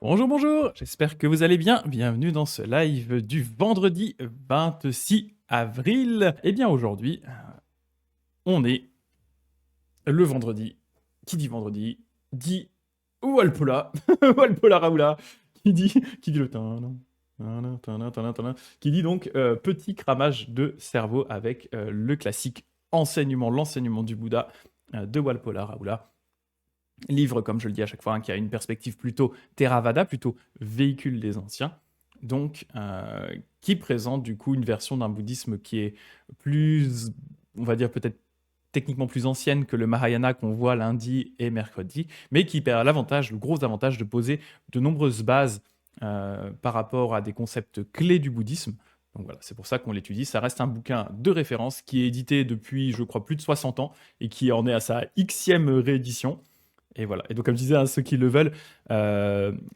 Bonjour, bonjour, j'espère que vous allez bien. Bienvenue dans ce live du vendredi 26 avril. Eh bien aujourd'hui, on est le vendredi. Qui dit vendredi dit Walpola. Walpola Raoula. Qui dit le tin, tin, tin, tin, tin, qui dit donc petit cramage de cerveau avec le classique l'enseignement du Bouddha de Walpola Raoula. Livre, comme je le dis à chaque fois, qui a une perspective plutôt Theravada, plutôt véhicule des anciens, donc qui présente du coup une version d'un bouddhisme qui est plus, on va dire peut-être techniquement plus ancienne que le Mahayana qu'on voit lundi et mercredi, mais qui a le gros avantage de poser de nombreuses bases par rapport à des concepts clés du bouddhisme. Donc voilà, c'est pour ça qu'on l'étudie. Ça reste un bouquin de référence qui est édité depuis, je crois, plus de 60 ans et qui en est à sa Xème réédition. Et voilà. Et donc, comme je disais à ceux qui le veulent,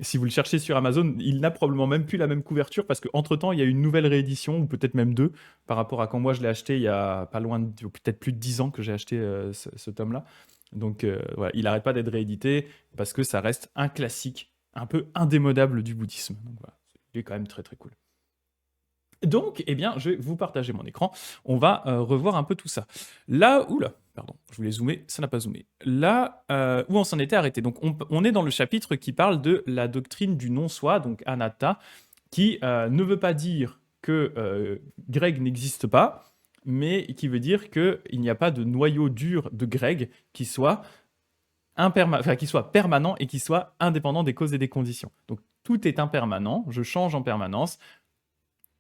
si vous le cherchez sur Amazon, il n'a probablement même plus la même couverture parce qu'entre-temps, il y a une nouvelle réédition, ou peut-être même deux, par rapport à quand moi je l'ai acheté il y a pas loin de peut-être plus de 10 ans que j'ai acheté ce tome-là. Donc, voilà, il n'arrête pas d'être réédité parce que ça reste un classique un peu indémodable du bouddhisme. Donc, voilà, c'est quand même très très cool. Donc, eh bien, je vais vous partager mon écran. On va revoir un peu tout ça. Là, oula, pardon, je voulais zoomer, ça n'a pas zoomé. Là où on s'en était arrêté. Donc, on est dans le chapitre qui parle de la doctrine du non-soi, donc anatta, qui ne veut pas dire que Greg n'existe pas, mais qui veut dire qu'il n'y a pas de noyau dur de Greg qui soit, qui soit permanent et qui soit indépendant des causes et des conditions. Donc, tout est impermanent, je change en permanence,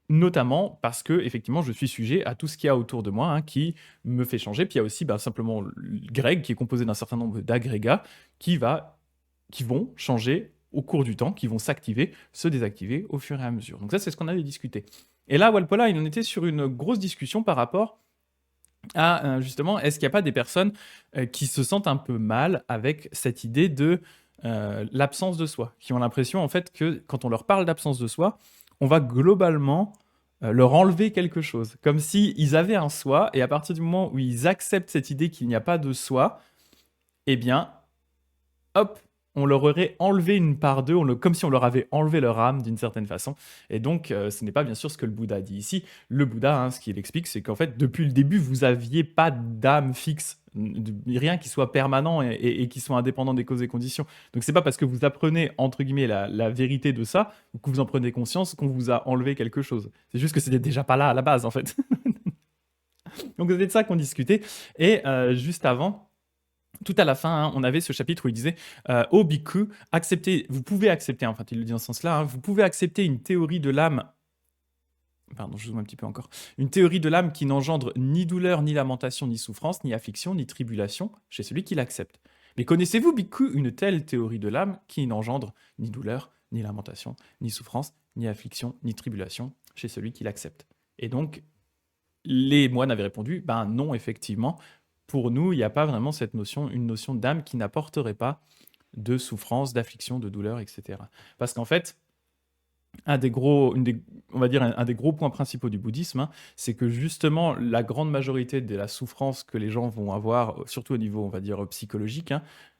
notamment parce que effectivement je suis sujet à tout ce qu'il y a autour de moi qui me fait changer. Puis il y a aussi simplement Greg qui est composé d'un certain nombre d'agrégats qui vont changer au cours du temps, qui vont s'activer, se désactiver au fur et à mesure. Donc ça c'est ce qu'on avait discuté. Et là Walpola il en était sur une grosse discussion par rapport à justement est-ce qu'il n'y a pas des personnes qui se sentent un peu mal avec cette idée de l'absence de soi, qui ont l'impression en fait que quand on leur parle d'absence de soi, on va globalement leur enlever quelque chose, comme si ils avaient un soi, et à partir du moment où ils acceptent cette idée qu'il n'y a pas de soi, eh bien, hop, on leur aurait enlevé une part d'eux, comme si on leur avait enlevé leur âme d'une certaine façon. Et donc, ce n'est pas bien sûr ce que le Bouddha dit ici. Le Bouddha, ce qu'il explique, c'est qu'en fait, depuis le début, vous n'aviez pas d'âme fixe, rien qui soit permanent et qui soit indépendant des causes et conditions. Donc, c'est pas parce que vous apprenez, entre guillemets, la vérité de ça, ou que vous en prenez conscience, qu'on vous a enlevé quelque chose. C'est juste que c'était déjà pas là à la base, en fait. Donc, c'était de ça qu'on discutait. Et juste avant, tout à la fin, on avait ce chapitre où il disait Ô bhikkhu, vous pouvez accepter, enfin, il le dit dans ce sens-là, vous pouvez accepter une théorie de l'âme. Pardon, je zoome un petit peu encore. Une théorie de l'âme qui n'engendre ni douleur, ni lamentation, ni souffrance, ni affliction, ni tribulation chez celui qui l'accepte. Mais connaissez-vous, bhikkhu, une telle théorie de l'âme qui n'engendre ni douleur, ni lamentation, ni souffrance, ni affliction, ni tribulation chez celui qui l'accepte? Et donc, les moines avaient répondu non, effectivement, pour nous, il n'y a pas vraiment une notion d'âme qui n'apporterait pas de souffrance, d'affliction, de douleur, etc. Parce qu'en fait, un des gros points principaux du bouddhisme, c'est que justement, la grande majorité de la souffrance que les gens vont avoir, surtout au niveau, on va dire, psychologique,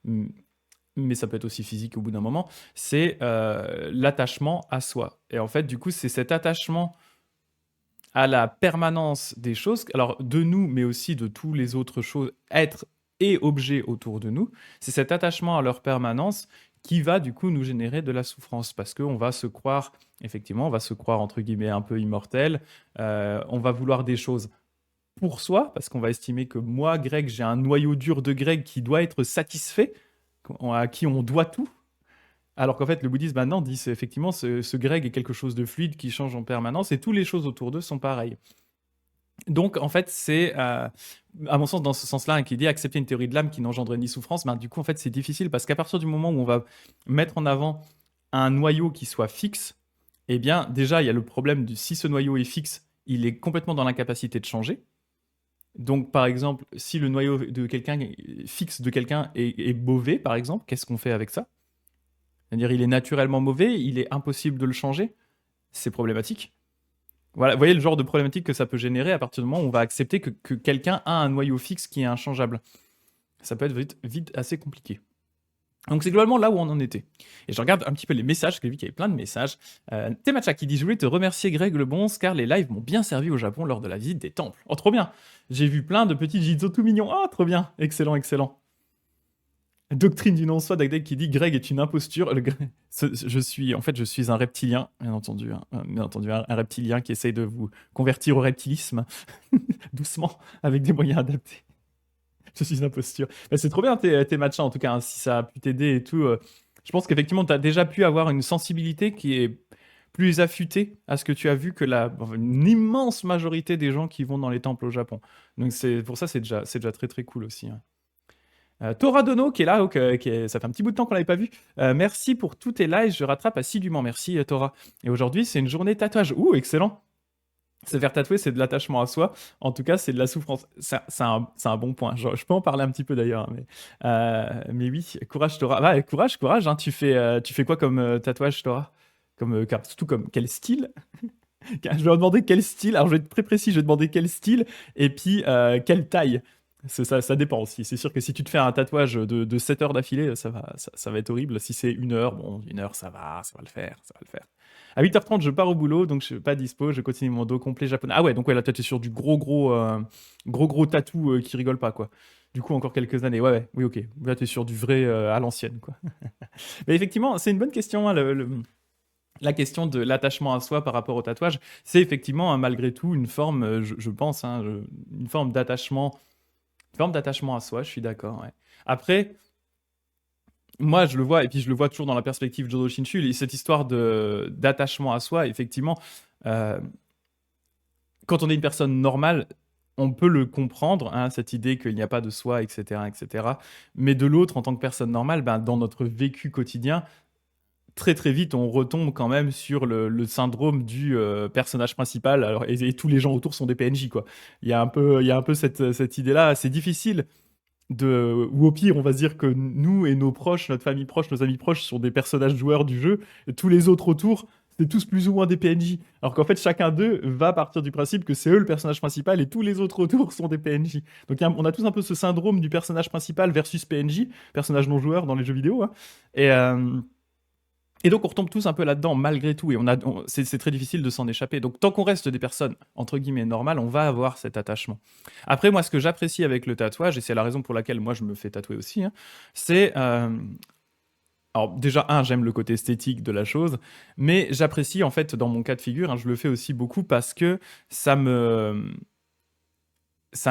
mais ça peut être aussi physique au bout d'un moment, c'est l'attachement à soi. Et en fait, du coup, c'est cet attachement à la permanence des choses, alors de nous, mais aussi de tous les autres choses, êtres et objets autour de nous, c'est cet attachement à leur permanence qui va du coup nous générer de la souffrance, parce qu'on va se croire, effectivement, on va se croire entre guillemets un peu immortel, on va vouloir des choses pour soi, parce qu'on va estimer que moi, Greg, j'ai un noyau dur de Greg qui doit être satisfait, à qui on doit tout, alors qu'en fait, le bouddhisme maintenant dit effectivement ce Greg est quelque chose de fluide qui change en permanence et toutes les choses autour d'eux sont pareilles. Donc en fait, c'est à mon sens dans ce sens-là qui dit accepter une théorie de l'âme qui n'engendre ni souffrance. Du coup, en fait, c'est difficile parce qu'à partir du moment où on va mettre en avant un noyau qui soit fixe, eh bien déjà il y a le problème si ce noyau est fixe, il est complètement dans l'incapacité de changer. Donc, par exemple, si le noyau de quelqu'un fixe de quelqu'un est mauvais, par exemple, qu'est-ce qu'on fait avec ça? C'est-à-dire, il est naturellement mauvais, il est impossible de le changer. C'est problématique. Voilà, vous voyez le genre de problématique que ça peut générer à partir du moment où on va accepter que quelqu'un a un noyau fixe qui est inchangeable. Ça peut être vite assez compliqué. Donc c'est globalement là où on en était. Et je regarde un petit peu les messages, parce que j'ai vu qu'il y avait plein de messages. Temacha qui dit: «Je voulais te remercier Greg le bon, car les lives m'ont bien servi au Japon lors de la visite des temples». Oh trop bien! J'ai vu plein de petits Jizo tout mignons. Ah trop bien! Excellent, excellent. Doctrine du non-soi d'Agdeg qui dit: «Greg est une imposture». Je suis un reptilien, bien entendu, hein, un reptilien qui essaye de vous convertir au reptilisme, doucement, avec des moyens adaptés. Je suis une imposture. Bah, c'est trop bien tes matchs, en tout cas, hein, si ça a pu t'aider et tout. Je pense qu'effectivement, tu as déjà pu avoir une sensibilité qui est plus affûtée à ce que tu as vu que une immense majorité des gens qui vont dans les temples au Japon. Donc pour ça, c'est déjà très très cool aussi, hein. Tora Dono qui est là, ça fait un petit bout de temps qu'on l'avait pas vu. Merci pour tous tes lives, je rattrape assidûment. Merci Tora. Et aujourd'hui, c'est une journée tatouage. Ouh, excellent. Se faire tatouer, c'est de l'attachement à soi. En tout cas, c'est de la souffrance. C'est un bon point. Je peux en parler un petit peu d'ailleurs, mais oui, courage Tora. Ah, courage. Hein. Tu fais quoi comme tatouage, Tora? Surtout comme quel style? Je vais leur demander quel style. Alors, je vais être très précis. Je vais demander quel style et puis quelle taille. Ça dépend aussi. C'est sûr que si tu te fais un tatouage de 7 heures d'affilée, ça va être horrible. Si c'est 1 heure, bon, 1 heure, ça va le faire. À 8h30, je pars au boulot, donc je suis pas dispo. Je continue mon dos complet japonais. Ah ouais, donc ouais, là, t'es sur du gros tatou qui rigole pas, quoi. Du coup, encore quelques années. Ouais, oui, ok. Là, t'es sur du vrai à l'ancienne, quoi. Mais effectivement, c'est une bonne question, hein, la question de l'attachement à soi par rapport au tatouage. C'est effectivement, hein, malgré tout, une forme, je pense, hein, une forme d'attachement à soi, je suis d'accord, ouais. Après, moi, je le vois, et puis je le vois toujours dans la perspective Jodo Shinshu, cette histoire d'attachement à soi, effectivement, euh, quand on est une personne normale, on peut le comprendre, hein, cette idée qu'il n'y a pas de soi, etc., etc. Mais de l'autre, en tant que personne normale, ben, dans notre vécu quotidien, très très vite, on retombe quand même sur le syndrome du personnage principal. Alors, et tous les gens autour sont des PNJ, quoi. Il y a un peu cette idée-là. C'est difficile ou au pire, on va se dire que nous et nos proches, notre famille proche, nos amis proches sont des personnages joueurs du jeu, et tous les autres autour, c'est tous plus ou moins des PNJ. Alors qu'en fait, chacun d'eux va partir du principe que c'est eux le personnage principal et tous les autres autour sont des PNJ. Donc on a tous un peu ce syndrome du personnage principal versus PNJ, personnage non joueur dans les jeux vidéo, hein. Et, euh, et donc on retombe tous un peu là-dedans malgré tout, et c'est très difficile de s'en échapper. Donc tant qu'on reste des personnes entre guillemets normales, on va avoir cet attachement. Après moi, ce que j'apprécie avec le tatouage, et c'est la raison pour laquelle moi je me fais tatouer aussi, hein, c'est alors déjà j'aime le côté esthétique de la chose, mais j'apprécie en fait dans mon cas de figure, hein, je le fais aussi beaucoup parce que ça me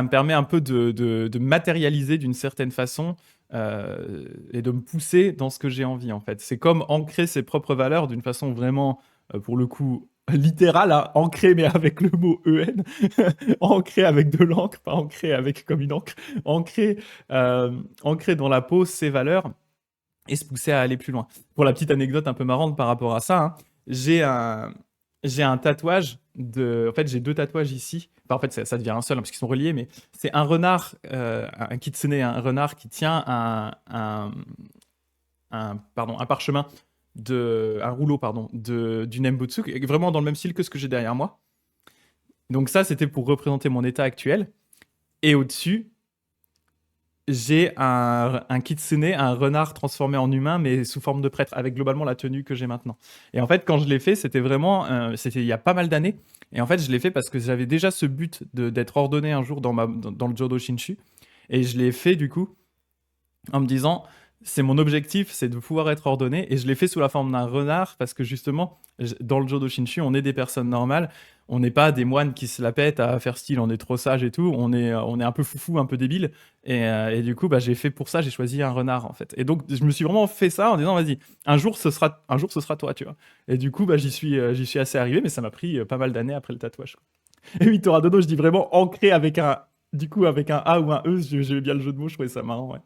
permet un peu de matérialiser d'une certaine façon et de me pousser dans ce que j'ai envie, en fait. C'est comme ancrer ses propres valeurs d'une façon vraiment, pour le coup, littérale, hein, ancrer mais avec le mot EN, ancrer avec de l'encre, pas ancrer avec comme une encre, ancrer, ancrer dans la peau ses valeurs et se pousser à aller plus loin. Pour la petite anecdote un peu marrante par rapport à ça, hein, j'ai un, j'ai un tatouage de. En fait, j'ai 2 tatouages ici. Enfin, en fait, ça devient un seul, hein, parce qu'ils sont reliés, mais c'est un renard, un kitsune, un renard qui tient un parchemin, un rouleau, pardon, du Nembutsu, qui est vraiment dans le même style que ce que j'ai derrière moi. Donc ça, c'était pour représenter mon état actuel. Et au-dessus, j'ai un kitsune, un renard transformé en humain, mais sous forme de prêtre, avec globalement la tenue que j'ai maintenant. Et en fait, quand je l'ai fait, c'était vraiment, c'était il y a pas mal d'années. Et en fait, je l'ai fait parce que j'avais déjà ce but d'être ordonné un jour dans le Jodo Shinshu. Et je l'ai fait du coup en me disant, c'est mon objectif, c'est de pouvoir être ordonné. Et je l'ai fait sous la forme d'un renard parce que justement, dans le Jodo Shinshu, on est des personnes normales. On n'est pas des moines qui se la pètent à faire style, on est trop sage et tout. On est un peu foufou, un peu débile. Et du coup, bah, j'ai fait pour ça, j'ai choisi un renard en fait. Et donc, je me suis vraiment fait ça en disant, vas-y, un jour, ce sera toi, tu vois. Et du coup, bah, j'y suis assez arrivé, mais ça m'a pris pas mal d'années après le tatouage, quoi. Et oui, Toradono, je dis vraiment ancré du coup, avec un A ou un E, j'aimais bien le jeu de mots, je trouvais ça marrant, ouais.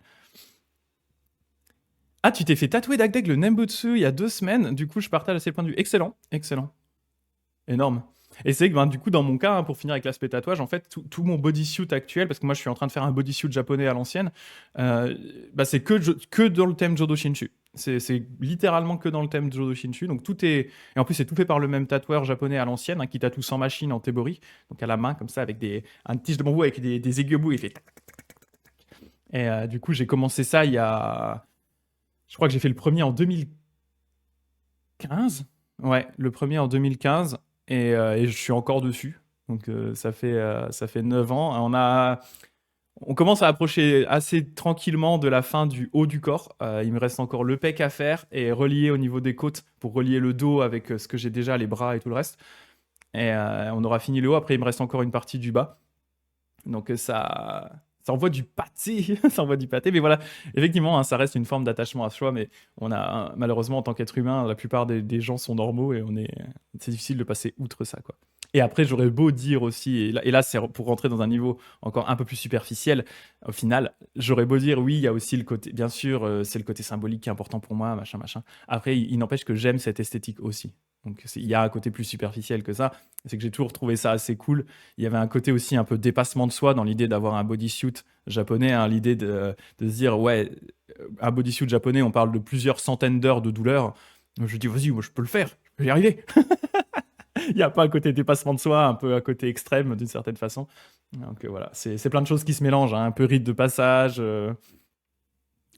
Ah, tu t'es fait tatouer d'Agdeg le Nembutsu il y a 2 semaines. Du coup, je partage assez le point de vue. Excellent, excellent. Énorme. Et c'est que ben, du coup, dans mon cas, hein, pour finir avec l'aspect tatouage, en fait, tout mon bodysuit actuel, parce que moi je suis en train de faire un bodysuit japonais à l'ancienne, bah, c'est que dans le thème Jodo Shinshu. C'est littéralement que dans le thème Jodo Shinshu. Donc tout est. Et en plus, c'est tout fait par le même tatoueur japonais à l'ancienne, hein, qui tatoue sans machine en tebori, donc à la main, comme ça, avec un tige de bambou avec des aiguilles au bout. Et du coup, j'ai commencé ça il y a. Je crois que j'ai fait le premier en 2015. Ouais, le premier en 2015 et je suis encore dessus. Donc ça fait 9 ans. On commence à approcher assez tranquillement de la fin du haut du corps. Il me reste encore le pec à faire et relier au niveau des côtes pour relier le dos avec ce que j'ai déjà, les bras et tout le reste. Et on aura fini le haut. Après, il me reste encore une partie du bas. Donc ça envoie du pâté, ça envoie du pâté. Mais voilà, effectivement, hein, ça reste une forme d'attachement à soi. Mais malheureusement, en tant qu'être humain, la plupart des gens sont normaux et c'est difficile de passer outre ça, quoi. Et après, j'aurais beau dire aussi, et là c'est pour rentrer dans un niveau encore un peu plus superficiel, au final, j'aurais beau dire, oui, il y a aussi le côté, bien sûr, c'est le côté symbolique qui est important pour moi, machin, machin. Après, il n'empêche que j'aime cette esthétique aussi. Donc, il y a un côté plus superficiel que ça. C'est que j'ai toujours trouvé ça assez cool. Il y avait un côté aussi un peu dépassement de soi dans l'idée d'avoir un bodysuit japonais, hein, l'idée de se dire, ouais, un bodysuit japonais, on parle de plusieurs centaines d'heures de douleur. Je dis, vas-y, moi je peux le faire, je peux y arriver. Il n'y a pas un côté dépassement de soi, un peu un côté extrême d'une certaine façon. Donc voilà, c'est plein de choses qui se mélangent, hein, un peu rite de passage,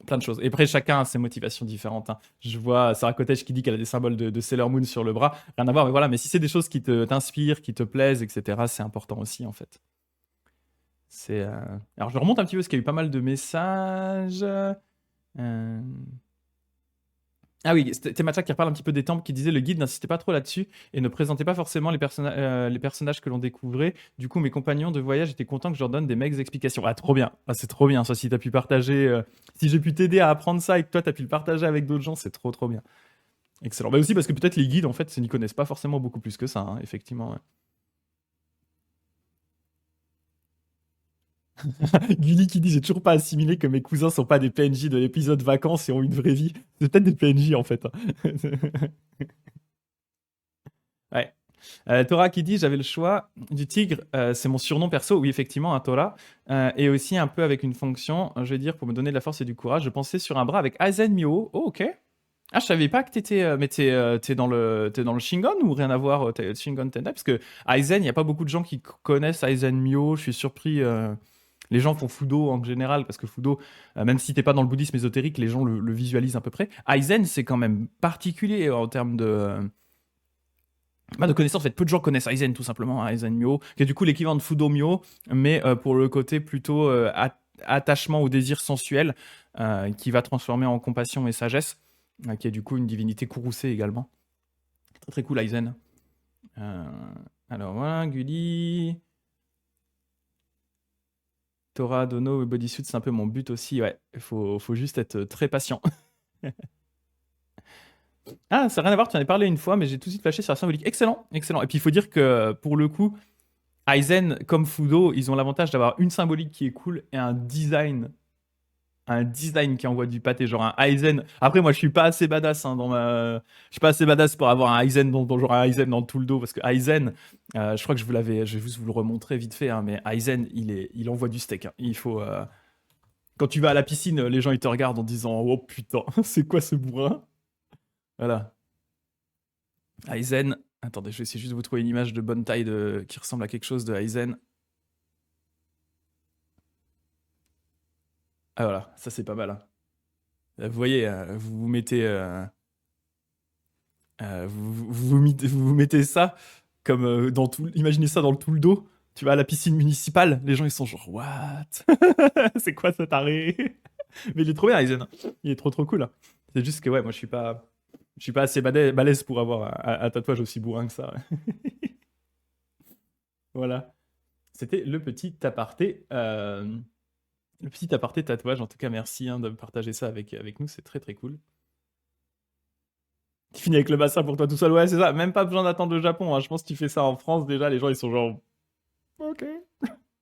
plein de choses. Et après, chacun a ses motivations différentes, hein. Je vois Sarah Cottage qui dit qu'elle a des symboles de Sailor Moon sur le bras. Rien à voir, mais voilà. Mais si c'est des choses qui t'inspirent, qui te plaisent, etc., c'est important aussi, en fait. Alors, je remonte un petit peu parce qu'il y a eu pas mal de messages. Ah oui, c'était Matcha qui reparle un petit peu des temples, qui disait le guide n'insistait pas trop là-dessus et ne présentait pas forcément les personnages que l'on découvrait. Du coup, mes compagnons de voyage étaient contents que je leur donne des mecs explications. Ah, trop bien. Ah, c'est trop bien, ça, si t'as pu partager. Si j'ai pu t'aider à apprendre ça et que toi, t'as pu le partager avec d'autres gens, c'est trop, trop bien. Excellent. Mais aussi parce que peut-être les guides, en fait, n'y connaissent pas forcément beaucoup plus que ça, hein, effectivement. Ouais. Gulli qui dit j'ai toujours pas assimilé que mes cousins sont pas des PNJ de l'épisode vacances et ont une vraie vie. C'est peut-être des PNJ en fait, hein. Ouais. Tora qui dit j'avais le choix du tigre, c'est mon surnom perso, oui effectivement, un Tora, et aussi un peu avec une fonction, je vais dire pour me donner de la force et du courage, je pensais sur un bras avec Aizen Myo. Oh ok. Ah je savais pas que t'étais, mais t'es dans le Shingon ou rien à voir, t'es Shingon Tendai parce que Aizen, il y a pas beaucoup de gens qui connaissent Aizen Myo, je suis surpris. Les gens font Fudo en général parce que Fudo, même si t'es pas dans le bouddhisme ésotérique, les gens le visualisent à peu près. Aizen c'est quand même particulier en termes de connaissances, en fait, peu de gens connaissent Aizen tout simplement, hein, Aizen Myo, qui est du coup l'équivalent de Fudo Myo, mais pour le côté plutôt attachement au désir sensuel, qui va transformer en compassion et sagesse, qui est du coup une divinité courroucée également. Très très cool Aizen. Euh, alors voilà, Gulli. Tora, Dono et Bodysuit, c'est un peu mon but aussi, ouais. Faut juste être très patient. Ah, ça n'a rien à voir, tu en as parlé une fois, mais j'ai tout de suite flashé sur la symbolique. Excellent, excellent. Et puis il faut dire que pour le coup, Aizen comme Fudo, ils ont l'avantage d'avoir une symbolique qui est cool et un design qui envoie du pâté, genre un Aizen. Après, moi, je suis pas assez badass hein, je suis pas assez badass pour avoir un Aizen genre un Aizen dans tout le dos, parce que Aizen, je crois que je vais juste vous le remontrer vite fait, hein, mais Aizen, il envoie du steak, hein. Il faut, quand tu vas à la piscine, les gens ils te regardent en disant, oh putain, c'est quoi ce bourrin? Voilà. Aizen. Attendez, je vais essayer juste de vous trouver une image de bonne taille qui ressemble à quelque chose de Aizen. Ah voilà, ça c'est pas mal, hein. Vous voyez, vous vous mettez, vous vous mettez ça comme dans tout. Imaginez ça dans tout le dos. Tu vas à la piscine municipale, les gens ils sont genre what? C'est quoi cet arrêt? Mais il est trop bien, Aizen. Il est trop trop cool, hein. C'est juste que ouais, moi je suis pas assez balèze pour avoir un tatouage aussi bourrin que ça. Voilà. C'était le petit aparté tatouage. En tout cas, merci hein, de partager ça avec nous. C'est très très cool. Tu finis avec le bassin pour toi tout seul. Ouais, c'est ça. Même pas besoin d'attendre le Japon, hein. Je pense que tu fais ça en France déjà. Les gens ils sont genre ok.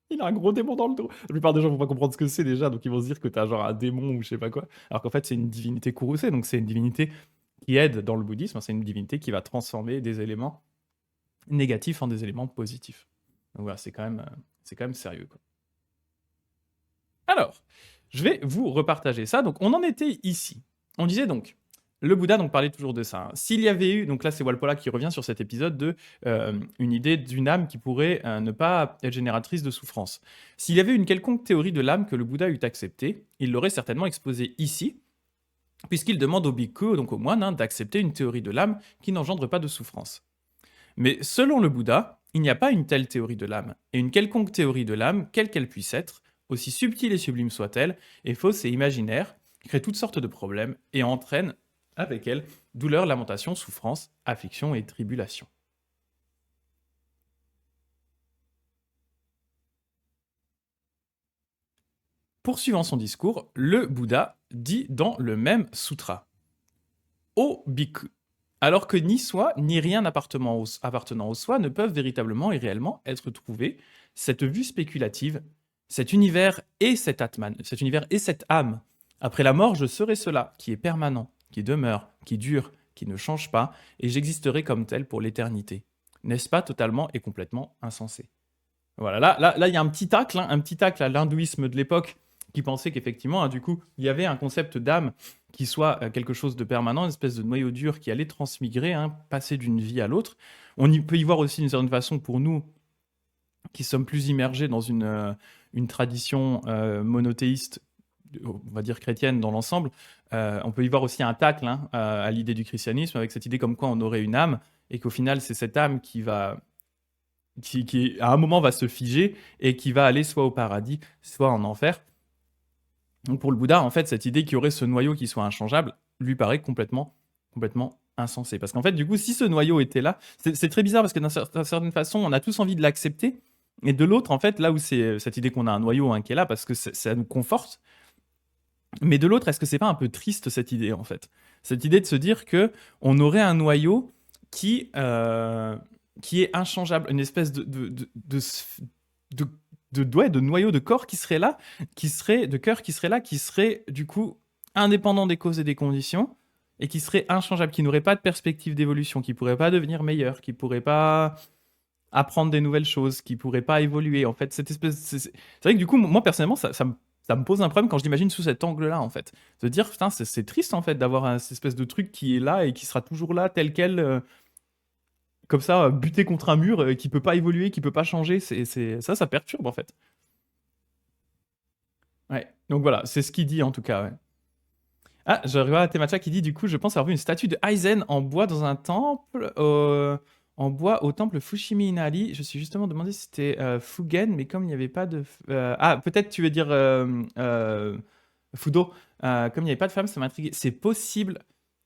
Il a un gros démon dans le dos. La plupart des gens vont pas comprendre ce que c'est déjà, donc ils vont se dire que t'as genre un démon ou je sais pas quoi. Alors qu'en fait, c'est une divinité courroucée, donc c'est une divinité qui aide dans le bouddhisme. C'est une divinité qui va transformer des éléments négatifs en des éléments positifs. Donc voilà, c'est quand même sérieux, quoi. Alors, je vais vous repartager ça. Donc, on en était ici. On disait donc, le Bouddha donc parlait toujours de ça, hein. S'il y avait eu, donc là c'est Walpola qui revient sur cet épisode de une idée d'une âme qui pourrait ne pas être génératrice de souffrance. S'il y avait une quelconque théorie de l'âme que le Bouddha eût acceptée, il l'aurait certainement exposée ici, puisqu'il demande au bhikkhu, donc au moine, hein, d'accepter une théorie de l'âme qui n'engendre pas de souffrance. Mais selon le Bouddha, il n'y a pas une telle théorie de l'âme, et une quelconque théorie de l'âme, quelle qu'elle puisse être, aussi subtile et sublime soit-elle, est fausse et imaginaire, crée toutes sortes de problèmes et entraîne avec elle douleur, lamentation, souffrance, affliction et tribulation. Poursuivant son discours, le Bouddha dit dans le même sutra: Ô bhikkhu, alors que ni soi, ni rien appartenant au soi ne peuvent véritablement et réellement être trouvés, cette vue spéculative, cet univers et cet atman, cet univers et cette âme, après la mort, je serai cela, qui est permanent, qui demeure, qui dure, qui ne change pas, et j'existerai comme tel pour l'éternité. N'est-ce pas totalement et complètement insensé? Voilà, là, il y a un petit tacle à l'hindouisme de l'époque qui pensait qu'effectivement, hein, du coup, il y avait un concept d'âme qui soit quelque chose de permanent, une espèce de noyau dur qui allait transmigrer, hein, passer d'une vie à l'autre. Peut y voir aussi d'une certaine façon pour nous qui sommes plus immergés dans une tradition monothéiste, on va dire chrétienne dans l'ensemble. On peut y voir aussi un tacle, hein, à l'idée du christianisme, avec cette idée comme quoi on aurait une âme et qu'au final, c'est cette âme qui à un moment va se figer et qui va aller soit au paradis, soit en enfer. Donc pour le Bouddha, en fait, cette idée qu'il y aurait ce noyau qui soit inchangeable lui paraît complètement insensé. Parce qu'en fait, du coup, si ce noyau était là, c'est très bizarre parce que d'une certaine façon, on a tous envie de l'accepter. Et de l'autre, en fait, là où c'est cette idée qu'on a un noyau, hein, qui est là parce que ça nous conforte. Mais de l'autre, est-ce que c'est pas un peu triste cette idée, en fait? Cette idée de se dire que on aurait un noyau qui est inchangeable, une espèce de noyau de corps qui serait là, de cœur qui serait là, qui serait du coup indépendant des causes et des conditions, et qui serait inchangeable, qui n'aurait pas de perspective d'évolution, qui pourrait pas devenir meilleur, qui pourrait pas apprendre des nouvelles choses, qui pourrait pas évoluer. En fait, cette espèce, c'est vrai que du coup, moi personnellement, ça me pose un problème quand je l'imagine sous cet angle-là, en fait. De dire, putain, c'est triste en fait d'avoir cette espèce de truc qui est là et qui sera toujours là tel quel. Comme ça, buté contre un mur, qui peut pas évoluer, qui peut pas changer, ça perturbe en fait. Ouais, donc voilà, c'est ce qu'il dit en tout cas, ouais. Ah, je revois Temacha qui dit du coup, je pense avoir vu une statue de Aizen en bois dans un temple, en bois au temple Fushimi Inari. Je suis justement demandé si c'était Fugen, mais comme il n'y avait pas de. Ah, peut-être tu veux dire Fudo. Comme il n'y avait pas de femme, ça m'intriguait. C'est possible.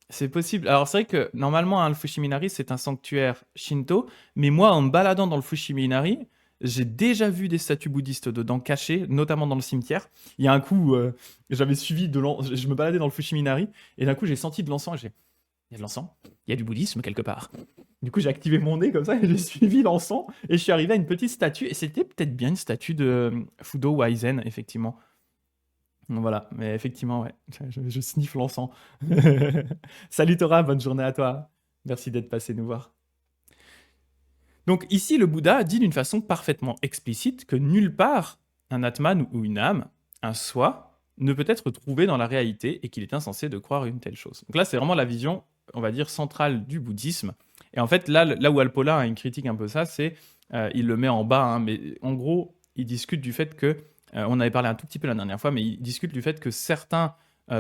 C'est possible. Alors, c'est vrai que normalement, hein, le Fushiminari, c'est un sanctuaire shinto. Mais moi, en me baladant dans le Fushiminari, j'ai déjà vu des statues bouddhistes dedans cachées, notamment dans le cimetière. Il y a un coup, j'avais suivi je me baladais dans le Fushiminari, et d'un coup, j'ai senti de l'encens. Il y a de l'encens, il y a du bouddhisme quelque part. Du coup, j'ai activé mon nez comme ça, et j'ai suivi l'encens, et je suis arrivé à une petite statue, et c'était peut-être bien une statue de Fudo ou Aizen, effectivement. Donc voilà, mais effectivement, ouais, je sniffe l'encens. Salut Tora, bonne journée à toi. Merci d'être passé nous voir. Donc ici, le Bouddha dit d'une façon parfaitement explicite que nulle part un Atman ou une âme, un soi, ne peut être trouvé dans la réalité et qu'il est insensé de croire une telle chose. Donc là, c'est vraiment la vision, on va dire, centrale du bouddhisme. Et en fait, là où Alpola a une critique un peu ça, c'est, il le met en bas, hein, mais en gros, il discute du fait que, on avait parlé un tout petit peu la dernière fois, mais il discute du fait que certains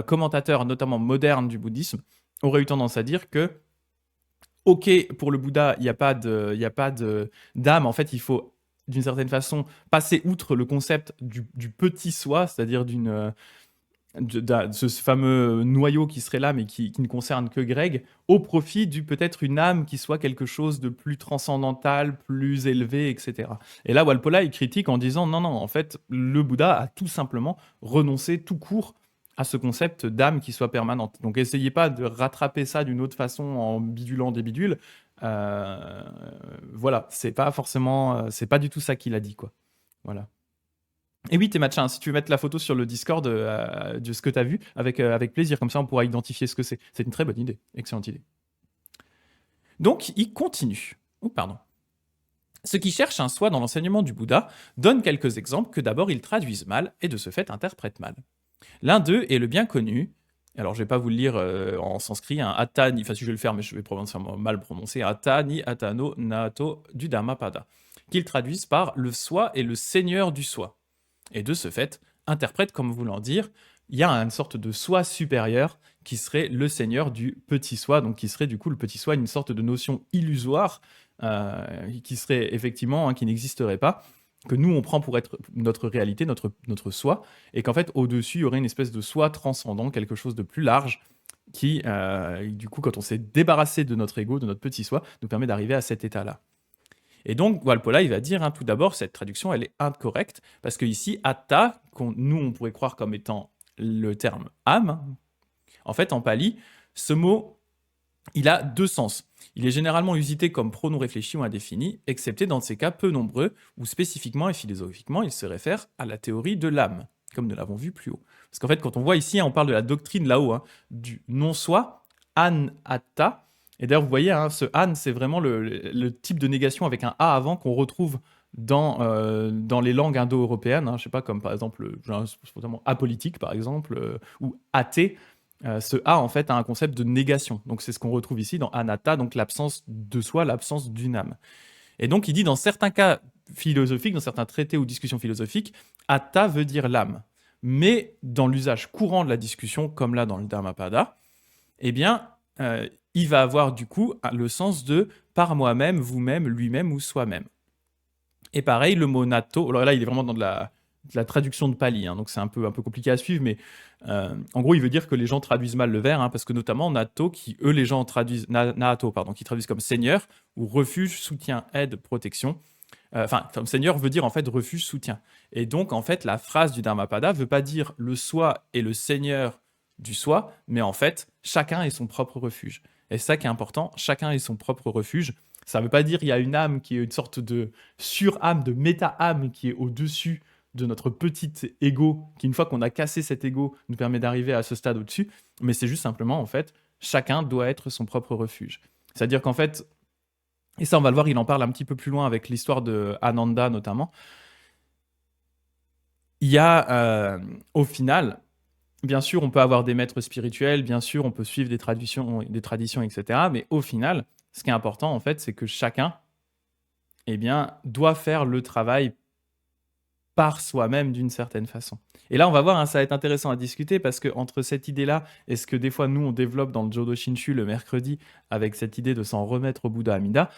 commentateurs, notamment modernes du bouddhisme, auraient eu tendance à dire que ok, pour le Bouddha, il n'y a pas d'âme. En fait, il faut, d'une certaine façon, passer outre le concept du petit soi, c'est-à-dire de ce fameux noyau qui serait là, mais qui ne concerne que Greg, au profit du peut-être une âme qui soit quelque chose de plus transcendantal, plus élevé, etc. Et là, Walpola, il critique en disant non, non, en fait, le Bouddha a tout simplement renoncé tout court à ce concept d'âme qui soit permanente. Donc, essayez pas de rattraper ça d'une autre façon en bidulant des bidules. Voilà, c'est pas forcément, c'est pas du tout ça qu'il a dit, quoi. Voilà. Et oui, t'es matchin, si tu veux mettre la photo sur le Discord de ce que tu as vu, avec plaisir, comme ça on pourra identifier ce que c'est. C'est une très bonne idée, excellente idée. Donc, il continue. Oh, pardon. Ceux qui cherchent un soi dans l'enseignement du Bouddha donnent quelques exemples que d'abord ils traduisent mal et de ce fait interprètent mal. L'un d'eux est le bien connu, alors je vais pas vous le lire en sanskrit, hein, Atani, enfin si je vais le faire, mais je vais probablement mal prononcer, Atani, Atano, Nato du Dhammapada, qu'ils traduisent par le soi et le seigneur du soi. Et de ce fait, interprète comme voulant dire, il y a une sorte de soi supérieur qui serait le seigneur du petit soi, donc qui serait du coup le petit soi, une sorte de notion illusoire, qui serait effectivement, qui n'existerait pas, que nous on prend pour être notre réalité, notre soi, et qu'en fait au-dessus il y aurait une espèce de soi transcendant, quelque chose de plus large, qui, du coup, quand on s'est débarrassé de notre ego, de notre petit soi, nous permet d'arriver à cet état-là. Et donc, Walpola, il va dire, tout d'abord, cette traduction, elle est incorrecte, parce que ici, atta, nous, on pourrait croire comme étant le terme âme, en fait, en pali, ce mot, il a deux sens. Il est généralement usité comme pronom réfléchi ou indéfini, excepté dans ces cas peu nombreux, où spécifiquement et philosophiquement, il se réfère à la théorie de l'âme, comme nous l'avons vu plus haut. Parce qu'en fait, quand on voit ici, on parle de la doctrine là-haut, du non-soi, an-atta. Et d'ailleurs, vous voyez, ce an, c'est vraiment le type de négation avec un a avant qu'on retrouve dans les langues indo-européennes. Je ne sais pas, comme par exemple, apolitique, par exemple, ou athée. Ce a, en fait, a un concept de négation. Donc, c'est ce qu'on retrouve ici dans anatta, donc l'absence de soi, l'absence d'une âme. Et donc, il dit, dans certains cas philosophiques, dans certains traités ou discussions philosophiques, atta veut dire l'âme. Mais dans l'usage courant de la discussion, comme là dans le Dhammapada, eh bien, il va avoir du coup le sens de par moi-même, vous-même, lui-même ou soi-même. Et pareil, le mot natto, alors là, il est vraiment dans de la traduction de Pali, donc c'est un peu compliqué à suivre, mais en gros, il veut dire que les gens traduisent mal le vers, parce que notamment natto, les gens traduisent naato, qui traduisent comme seigneur, ou refuge, soutien, aide, protection. Comme seigneur veut dire en fait refuge, soutien. Et donc, en fait, la phrase du Dhammapada veut pas dire le soi est le seigneur du soi, mais en fait, chacun est son propre refuge. Et c'est ça qui est important, chacun est son propre refuge. Ça ne veut pas dire qu'il y a une âme qui est une sorte de sur-âme, de méta-âme qui est au-dessus de notre petit ego, qui une fois qu'on a cassé cet ego, nous permet d'arriver à ce stade au-dessus. Mais c'est juste simplement, en fait, chacun doit être son propre refuge. C'est-à-dire qu'en fait, et ça on va le voir, il en parle un petit peu plus loin avec l'histoire de Ananda notamment, il y a au final, bien sûr on peut avoir des maîtres spirituels, bien sûr on peut suivre des traditions, etc. Mais au final, ce qui est important en fait, c'est que chacun doit faire le travail par soi-même d'une certaine façon. Et là, on va voir, ça va être intéressant à discuter parce que entre cette idée-là et ce que des fois nous on développe dans le Jodo Shinshu le mercredi avec cette idée de s'en remettre au Bouddha Amida,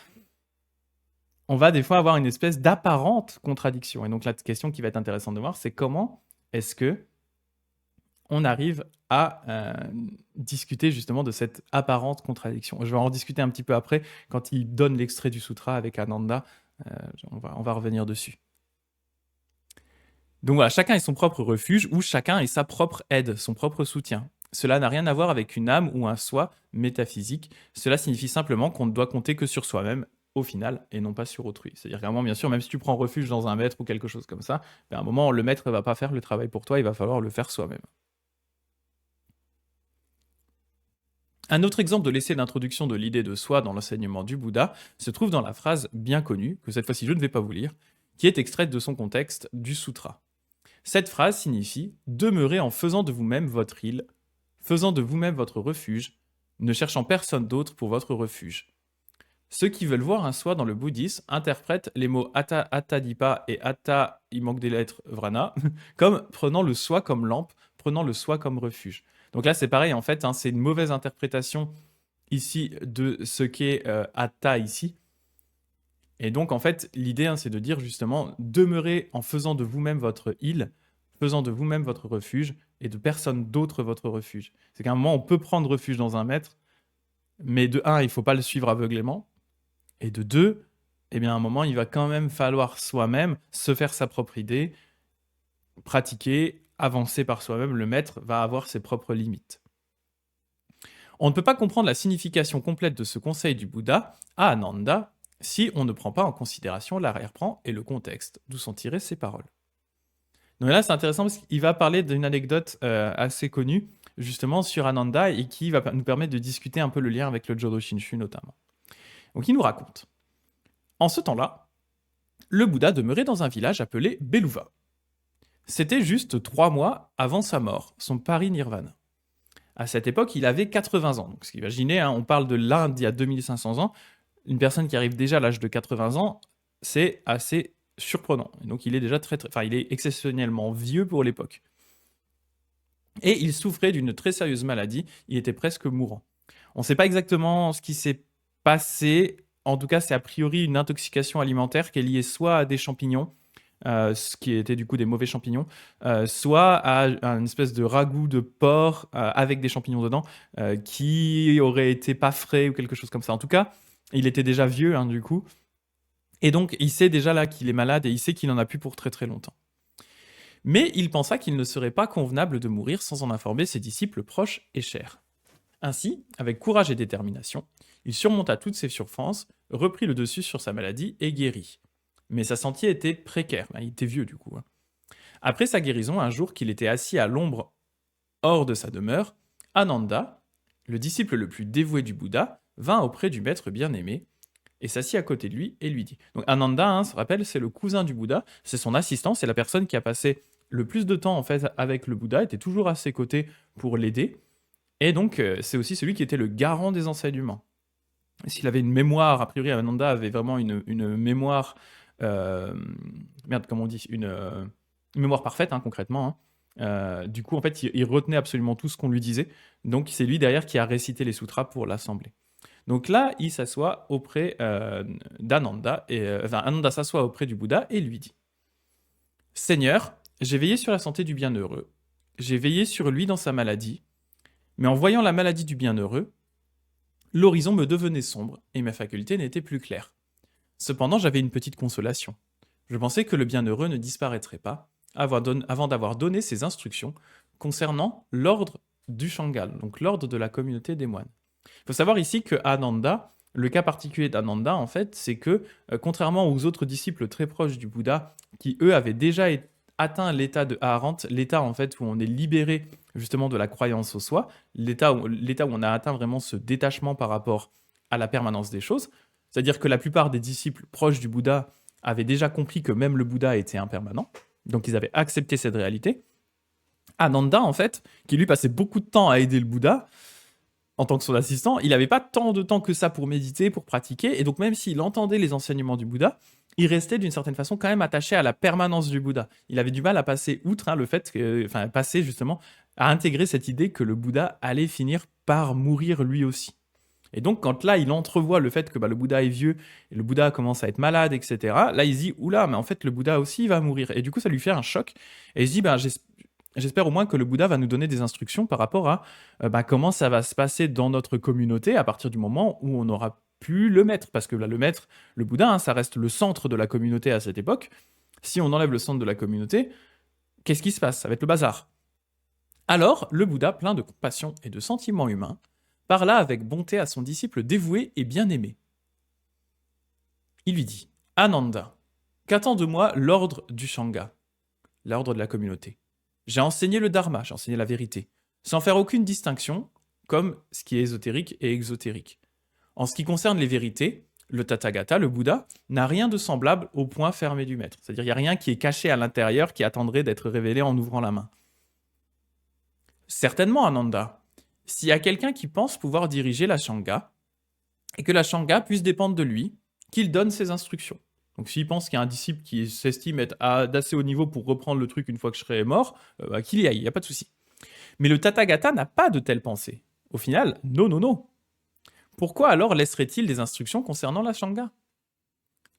on va des fois avoir une espèce d'apparente contradiction. Et donc la question qui va être intéressante de voir, c'est comment est-ce que on arrive à discuter justement de cette apparente contradiction. Je vais en discuter un petit peu après quand il donne l'extrait du sutra avec Ananda. On va revenir dessus. Donc voilà, chacun est son propre refuge ou chacun est sa propre aide, son propre soutien. Cela n'a rien à voir avec une âme ou un soi métaphysique. Cela signifie simplement qu'on ne doit compter que sur soi-même au final et non pas sur autrui. C'est-à-dire qu'à un moment, bien sûr, même si tu prends refuge dans un maître ou quelque chose comme ça, à un moment, le maître ne va pas faire le travail pour toi, il va falloir le faire soi-même. Un autre exemple de l'essai d'introduction de l'idée de soi dans l'enseignement du Bouddha se trouve dans la phrase bien connue, que cette fois-ci je ne vais pas vous lire, qui est extraite de son contexte du sutra. Cette phrase signifie « Demeurez en faisant de vous-même votre île, faisant de vous-même votre refuge, ne cherchant personne d'autre pour votre refuge. » Ceux qui veulent voir un soi dans le bouddhisme interprètent les mots atta attadipa et atta, il manque des lettres, vrana, comme prenant le soi comme lampe, prenant le soi comme refuge. Donc là, c'est pareil, en fait, c'est une mauvaise interprétation ici de ce qu'est atta ici. Et donc, en fait, l'idée, c'est de dire justement, demeurez en faisant de vous-même votre île, faisant de vous-même votre refuge, et de personne d'autre votre refuge. C'est qu'à un moment, on peut prendre refuge dans un maître, mais de un, il ne faut pas le suivre aveuglément, et de deux, à un moment, il va quand même falloir soi-même se faire sa propre idée, pratiquer, avancer par soi-même. Le maître va avoir ses propres limites. On ne peut pas comprendre la signification complète de ce conseil du Bouddha à Ananda si on ne prend pas en considération l'arrière-plan et le contexte d'où sont tirées ces paroles. Donc là, c'est intéressant parce qu'il va parler d'une anecdote assez connue, justement, sur Ananda, et qui va nous permettre de discuter un peu le lien avec le Jodo Shinshu, notamment. Donc il nous raconte. En ce temps-là, le Bouddha demeurait dans un village appelé Beluva. C'était juste 3 mois avant sa mort, son parinirvana. À cette époque, il avait 80 ans. Donc, imaginez, on parle de l'Inde il y a 2500 ans. Une personne qui arrive déjà à l'âge de 80 ans, c'est assez surprenant. Et donc, il est déjà il est exceptionnellement vieux pour l'époque. et il souffrait d'une très sérieuse maladie, il était presque mourant. On ne sait pas exactement ce qui s'est passé, en tout cas c'est a priori une intoxication alimentaire qui est liée soit à des champignons, ce qui était du coup des mauvais champignons, soit à une espèce de ragoût de porc avec des champignons dedans, qui aurait été pas frais ou quelque chose comme ça. En tout cas, il était déjà vieux, hein, du coup, et donc il sait déjà là qu'il est malade et il sait qu'il en a plus pour très très longtemps. Mais il pensa qu'il ne serait pas convenable de mourir sans en informer ses disciples proches et chers. Ainsi, avec courage et détermination, il surmonta toutes ses souffrances, reprit le dessus sur sa maladie et guérit. Mais sa santé était précaire, il était vieux du coup, hein. Après sa guérison, un jour qu'il était assis à l'ombre hors de sa demeure, Ananda, le disciple le plus dévoué du Bouddha, vint auprès du maître bien-aimé et s'assit à côté de lui et lui dit. Donc Ananda, hein, se rappelle, c'est le cousin du Bouddha, c'est son assistant, c'est la personne qui a passé le plus de temps en fait avec le Bouddha, était toujours à ses côtés pour l'aider, et donc c'est aussi celui qui était le garant des enseignements. S'il avait une mémoire, a priori Ananda avait vraiment une mémoire, euh, merde, comment on dit, une mémoire parfaite, hein, concrètement, hein. Du coup, en fait, il retenait absolument tout ce qu'on lui disait. Donc, c'est lui derrière qui a récité les sutras pour l'assemblée. Donc là, il s'assoit auprès d'Ananda, et enfin, Ananda s'assoit auprès du Bouddha et lui dit: Seigneur, j'ai veillé sur la santé du bienheureux, j'ai veillé sur lui dans sa maladie, mais en voyant la maladie du bienheureux, l'horizon me devenait sombre et ma faculté n'était plus claire. Cependant, j'avais une petite consolation. Je pensais que le bienheureux ne disparaîtrait pas avant d'avoir donné ses instructions concernant l'ordre du Shangal, donc l'ordre de la communauté des moines. Il faut savoir ici que Ananda, le cas particulier d'Ananda, en fait, c'est que, contrairement aux autres disciples très proches du Bouddha, qui eux avaient déjà atteint l'état de Arahant, l'état en fait où on est libéré justement de la croyance au soi, l'état où on a atteint vraiment ce détachement par rapport à la permanence des choses, c'est-à-dire que la plupart des disciples proches du Bouddha avaient déjà compris que même le Bouddha était impermanent, donc ils avaient accepté cette réalité. Ananda, en fait, qui lui passait beaucoup de temps à aider le Bouddha, en tant que son assistant, il n'avait pas tant de temps que ça pour méditer, pour pratiquer, et donc même s'il entendait les enseignements du Bouddha, il restait d'une certaine façon quand même attaché à la permanence du Bouddha. Il avait du mal à passer outre, hein, le fait que, enfin, passer justement à intégrer cette idée que le Bouddha allait finir par mourir lui aussi. Et donc, quand là, il entrevoit le fait que le Bouddha est vieux, et le Bouddha commence à être malade, etc., là, il se dit, oula, mais en fait, le Bouddha aussi va mourir. Et du coup, ça lui fait un choc. Et il se dit, j'espère au moins que le Bouddha va nous donner des instructions par rapport à comment ça va se passer dans notre communauté à partir du moment où on aura pu le maître. Parce que là, le maître, le Bouddha, hein, ça reste le centre de la communauté à cette époque. Si on enlève le centre de la communauté, qu'est-ce qui se passe? Ça va être le bazar. Alors, le Bouddha, plein de compassion et de sentiments humains, parla avec bonté à son disciple dévoué et bien-aimé. Il lui dit: Ananda, qu'attend de moi l'ordre du Shanga, l'ordre de la communauté? J'ai enseigné le dharma, j'ai enseigné la vérité, sans faire aucune distinction, comme ce qui est ésotérique et exotérique. En ce qui concerne les vérités, le Tathagata, le Bouddha, n'a rien de semblable au point fermé du maître. C'est-à-dire, il n'y a rien qui est caché à l'intérieur qui attendrait d'être révélé en ouvrant la main. Certainement, Ananda. S'il y a quelqu'un qui pense pouvoir diriger la Shanga, et que la Shanga puisse dépendre de lui, qu'il donne ses instructions. Donc s'il pense qu'il y a un disciple qui s'estime être d'assez haut niveau pour reprendre le truc une fois que je serai mort, qu'il y aille, il n'y a pas de souci. Mais le Tathagata n'a pas de telle pensée. Au final, non, non, non. Pourquoi alors laisserait-il des instructions concernant la Shanga?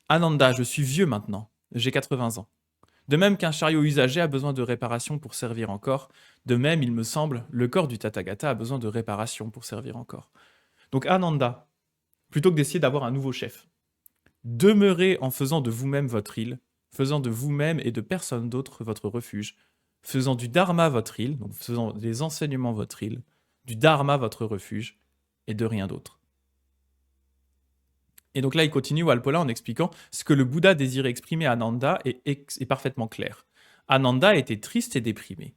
Ananda, je suis vieux maintenant, j'ai 80 ans. De même qu'un chariot usagé a besoin de réparation pour servir encore, de même, il me semble, le corps du Tathagata a besoin de réparation pour servir encore. Donc Ananda, plutôt que d'essayer d'avoir un nouveau chef, demeurez en faisant de vous-même votre île, faisant de vous-même et de personne d'autre votre refuge, faisant du dharma votre île, donc faisant des enseignements votre île, du dharma votre refuge, et de rien d'autre. Et donc là, il continue Walpola en expliquant ce que le Bouddha désirait exprimer à Ananda est parfaitement clair. Ananda était triste et déprimé.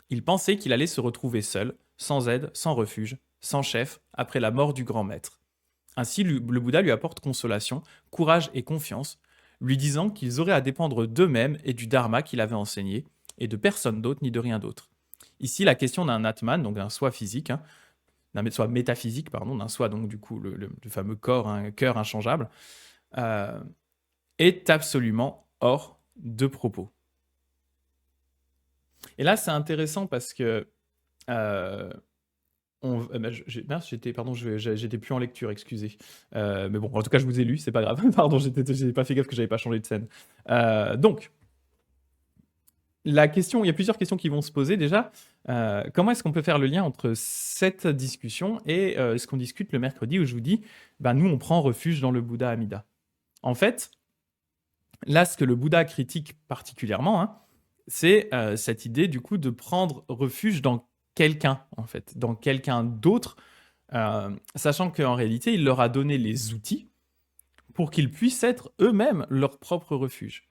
Il pensait qu'il allait se retrouver seul, sans aide, sans refuge, sans chef, après la mort du grand maître. Ainsi, le Bouddha lui apporte consolation, courage et confiance, lui disant qu'ils auraient à dépendre d'eux-mêmes et du dharma qu'il avait enseigné, et de personne d'autre ni de rien d'autre. Ici, la question d'un atman, donc d'un soi physique, hein, d'un soi métaphysique, pardon, d'un soi, donc du coup, le fameux corps, un cœur inchangeable, euh, est absolument hors de propos. Et là, c'est intéressant parce que Heu, bah, mince, j'étais plus en lecture, excusez. Mais bon, en tout cas, je vous ai lu, c'est pas grave. Pardon, j'ai pas fait gaffe que j'avais pas changé de scène. Donc la question il y a plusieurs questions qui vont se poser déjà. Comment est-ce qu'on peut faire le lien entre cette discussion et ce qu'on discute le mercredi où je vous dis: «Bah, nous, on prend refuge dans le Bouddha Amida». En fait, là, ce que le Bouddha critique particulièrement, hein, c'est, cette idée du coup de prendre refuge dans quelqu'un, en fait, dans quelqu'un d'autre, sachant qu'en réalité, il leur a donné les outils pour qu'ils puissent être eux-mêmes leur propre refuge.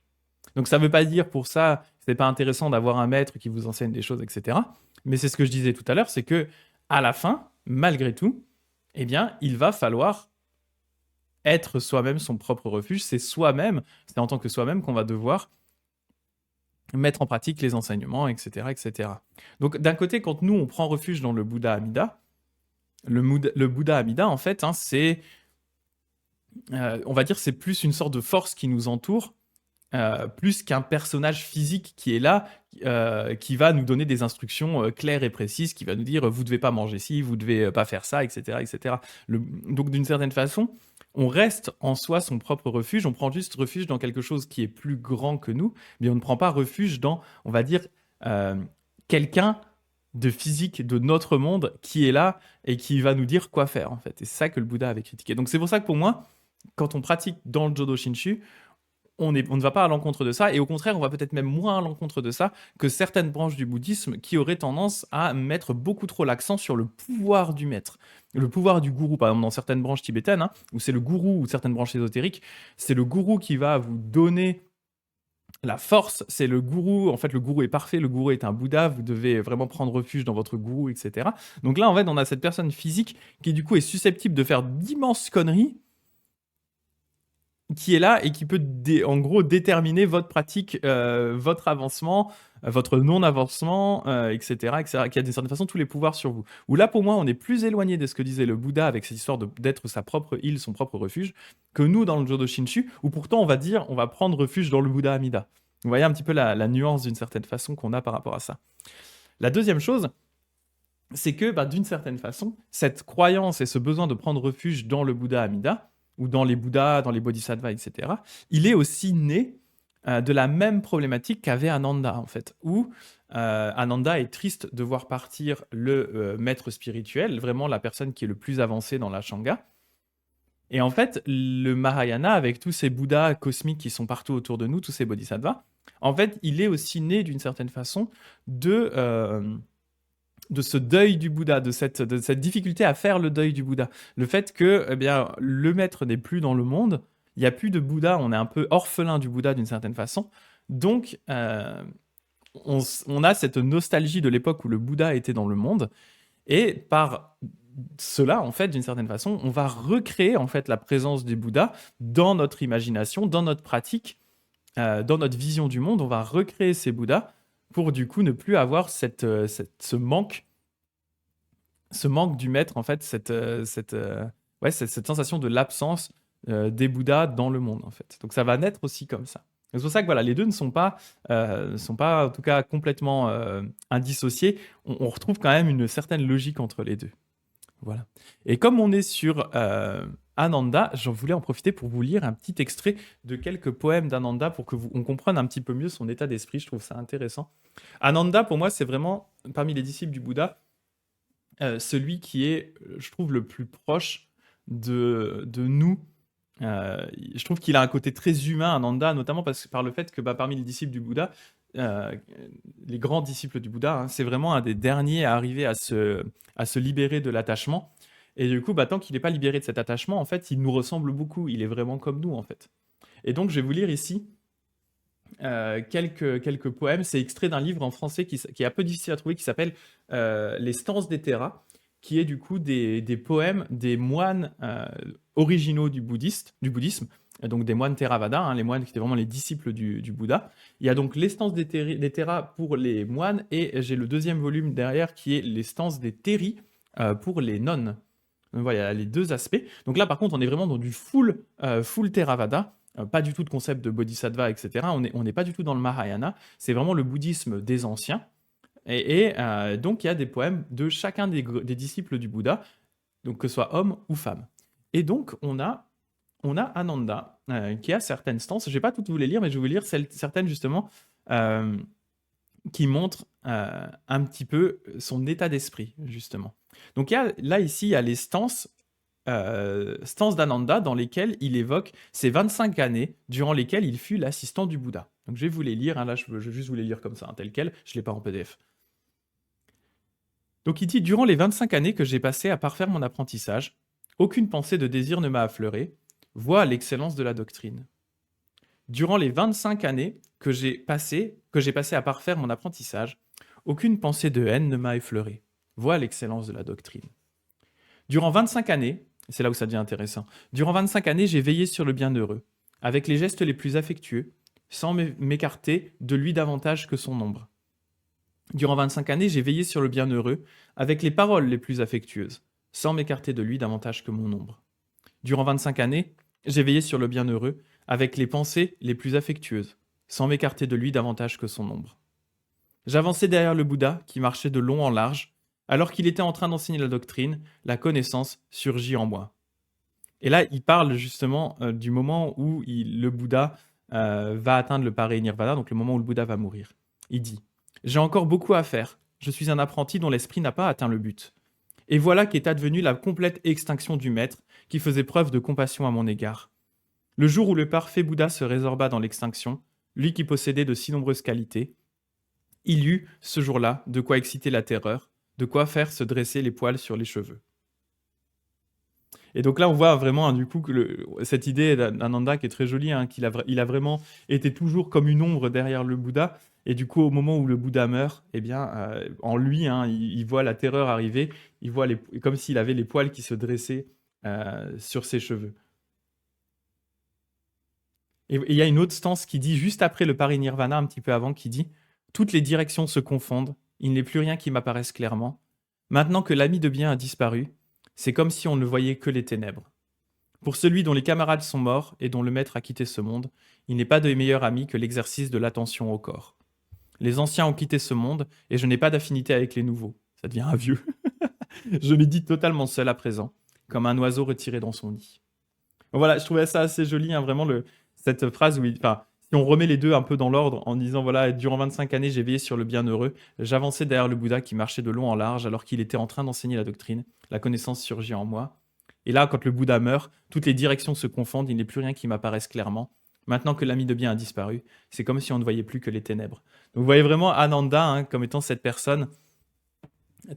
Donc ça ne veut pas dire pour ça, c'est pas intéressant d'avoir un maître qui vous enseigne des choses, etc. Mais c'est ce que je disais tout à l'heure, c'est que à la fin, malgré tout, eh bien, il va falloir être soi-même son propre refuge. C'est soi-même, c'est en tant que soi-même qu'on va devoir mettre en pratique les enseignements, etc., etc. Donc d'un côté, quand nous on prend refuge dans le Bouddha Amida, le Bouddha Amida, en fait, hein, c'est, on va dire, c'est plus une sorte de force qui nous entoure plus qu'un personnage physique qui est là, qui va nous donner des instructions claires et précises, qui va nous dire vous devez pas manger ci, vous devez pas faire ça, etc., etc. Donc d'une certaine façon, on reste en soi son propre refuge. On prend juste refuge dans quelque chose qui est plus grand que nous, mais on ne prend pas refuge dans, on va dire, euh, quelqu'un de physique de notre monde qui est là et qui va nous dire quoi faire en fait. Et c'est ça que le Bouddha avait critiqué. Donc c'est pour ça que pour moi, quand on pratique dans le Jodo Shinshu, on ne va pas à l'encontre de ça, et au contraire, on va peut-être même moins à l'encontre de ça que certaines branches du bouddhisme qui auraient tendance à mettre beaucoup trop l'accent sur le pouvoir du maître, le pouvoir du gourou. Par exemple, dans certaines branches tibétaines, hein, où c'est le gourou, ou certaines branches ésotériques, c'est le gourou qui va vous donner la force, c'est le gourou. En fait, le gourou est parfait, le gourou est un Bouddha, vous devez vraiment prendre refuge dans votre gourou, etc. Donc là, en fait, on a cette personne physique qui, du coup, est susceptible de faire d'immenses conneries, qui est là et qui peut en gros déterminer votre pratique, votre avancement, votre non-avancement, etc., etc., qui a d'une certaine façon tous les pouvoirs sur vous. Où là, pour moi, on est plus éloigné de ce que disait le Bouddha avec cette histoire d'être sa propre île, son propre refuge, que nous dans le Jodo Shinshu, où pourtant on va dire on va prendre refuge dans le Bouddha Amida. Vous voyez un petit peu la nuance d'une certaine façon qu'on a par rapport à ça. La deuxième chose, c'est que bah, d'une certaine façon, cette croyance et ce besoin de prendre refuge dans le Bouddha Amida, ou dans les Bouddhas, dans les Bodhisattvas, etc., il est aussi né de la même problématique qu'avait Ananda, en fait, où Ananda est triste de voir partir le maître spirituel, vraiment la personne qui est le plus avancée dans la Shanga. Et en fait, le Mahayana, avec tous ces Bouddhas cosmiques qui sont partout autour de nous, tous ces Bodhisattvas, en fait, il est aussi né d'une certaine façon de ce deuil du Bouddha, de cette difficulté à faire le deuil du Bouddha. Le fait que eh bien, le maître n'est plus dans le monde, il n'y a plus de Bouddha, on est un peu orphelin du Bouddha d'une certaine façon. Donc, on a cette nostalgie de l'époque où le Bouddha était dans le monde. Et par cela, en fait, d'une certaine façon, on va recréer en fait la présence du Bouddha dans notre imagination, dans notre pratique, dans notre vision du monde. On va recréer ces Bouddhas pour du coup ne plus avoir ce manque du maître, en fait, ouais, cette sensation de l'absence des Bouddhas dans le monde, en fait. Donc ça va naître aussi comme ça. C'est pour ça que voilà, les deux ne sont pas en tout cas complètement indissociés. On retrouve quand même une certaine logique entre les deux. Voilà. Et comme on est sur Ananda, j'en voulais en profiter pour vous lire un petit extrait de quelques poèmes d'Ananda pour que on comprenne un petit peu mieux son état d'esprit. Je trouve ça intéressant. Ananda, pour moi, c'est vraiment, parmi les disciples du Bouddha, celui qui est, je trouve, le plus proche de nous. Je trouve qu'il a un côté très humain, Ananda, notamment par le fait que bah, parmi les disciples du Bouddha, euh, les grands disciples du Bouddha, hein, c'est vraiment un des derniers à arriver à se libérer de l'attachement. Et du coup, bah, tant qu'il n'est pas libéré de cet attachement, en fait, il nous ressemble beaucoup. Il est vraiment comme nous, en fait. Et donc, je vais vous lire ici quelques poèmes. C'est extrait d'un livre en français qui est un peu difficile à trouver, qui s'appelle Les Stances des Terras, qui est du coup des poèmes des moines originaux du bouddhisme, donc des moines Theravada, hein, les moines qui étaient vraiment les disciples du Bouddha. Il y a donc les stances des Theras pour les moines, et j'ai le deuxième volume derrière qui est les stances des Theris pour les nonnes. Donc voilà, il y a les deux aspects. Donc là, par contre, on est vraiment dans du full Theravada, pas du tout de concept de bodhisattva, etc. On n'est pas du tout dans le Mahayana, c'est vraiment le bouddhisme des anciens, Donc, il y a des poèmes de chacun des disciples du Bouddha, donc que ce soit homme ou femme. Et donc, on a Ananda, qui a certaines stances. Je ne vais pas toutes vous les lire, mais je vais vous lire certaines, justement, euh, qui montrent un petit peu son état d'esprit, justement. Donc, là, ici, il y a les stances d'Ananda dans lesquelles il évoque ces 25 années durant lesquelles il fut l'assistant du Bouddha. Donc je vais vous les lire, hein, là je vais juste vous les lire comme ça, hein, tel quel, je ne l'ai pas en PDF. Donc il dit, durant les 25 années que j'ai passées à parfaire mon apprentissage, aucune pensée de désir ne m'a affleuré, voix à l'excellence de la doctrine. Durant les 25 années que j'ai passées à parfaire mon apprentissage, aucune pensée de haine ne m'a effleuré, voix à l'excellence de la doctrine. Durant 25 années, c'est là où ça devient intéressant, durant 25 années, j'ai veillé sur le bienheureux, avec les gestes les plus affectueux, sans m'écarter de lui davantage que son ombre. Durant 25 années, j'ai veillé sur le bienheureux, avec les paroles les plus affectueuses, sans m'écarter de lui davantage que mon ombre. Durant 25 années, j'ai veillé sur le bienheureux, avec les pensées les plus affectueuses, sans m'écarter de lui davantage que son ombre. J'avançais derrière le Bouddha, qui marchait de long en large, alors qu'il était en train d'enseigner la doctrine, la connaissance surgit en moi. Et là, il parle justement du moment où le Bouddha va atteindre le parinirvana, donc le moment où le Bouddha va mourir. Il dit « J'ai encore beaucoup à faire. Je suis un apprenti dont l'esprit n'a pas atteint le but. Et voilà qu'est advenue la complète extinction du maître, qui faisait preuve de compassion à mon égard. Le jour où le parfait Bouddha se résorba dans l'extinction, lui qui possédait de si nombreuses qualités, il eut, ce jour-là, de quoi exciter la terreur, de quoi faire se dresser les poils sur les cheveux. » Et donc là, on voit vraiment, hein, du coup, que cette idée d'Ananda qui est très jolie, hein, il a vraiment été toujours comme une ombre derrière le Bouddha. Et du coup, au moment où le Bouddha meurt, eh bien, en lui, hein, il voit la terreur arriver, il voit comme s'il avait les poils qui se dressaient sur ses cheveux. Et il y a une autre stance qui dit, juste après le parinirvana, un petit peu avant, qui dit « Toutes les directions se confondent, il n'est plus rien qui m'apparaisse clairement. Maintenant que l'ami de bien a disparu, c'est comme si on ne voyait que les ténèbres. Pour celui dont les camarades sont morts et dont le maître a quitté ce monde, il n'est pas de meilleur ami que l'exercice de l'attention au corps. Les anciens ont quitté ce monde et je n'ai pas d'affinité avec les nouveaux. » Ça devient un vieux. « Je médite totalement seul à présent, comme un oiseau retiré dans son nid. » Voilà, je trouvais ça assez joli, hein, vraiment, cette phrase où enfin, si on remet les deux un peu dans l'ordre en disant, voilà, durant 25 années, j'ai veillé sur le bienheureux, j'avançais derrière le Bouddha qui marchait de long en large alors qu'il était en train d'enseigner la doctrine, la connaissance surgit en moi. Et là, quand le Bouddha meurt, toutes les directions se confondent, il n'est plus rien qui m'apparaisse clairement. Maintenant que l'ami de bien a disparu, c'est comme si on ne voyait plus que les ténèbres. Donc vous voyez vraiment Ananda, hein, comme étant cette personne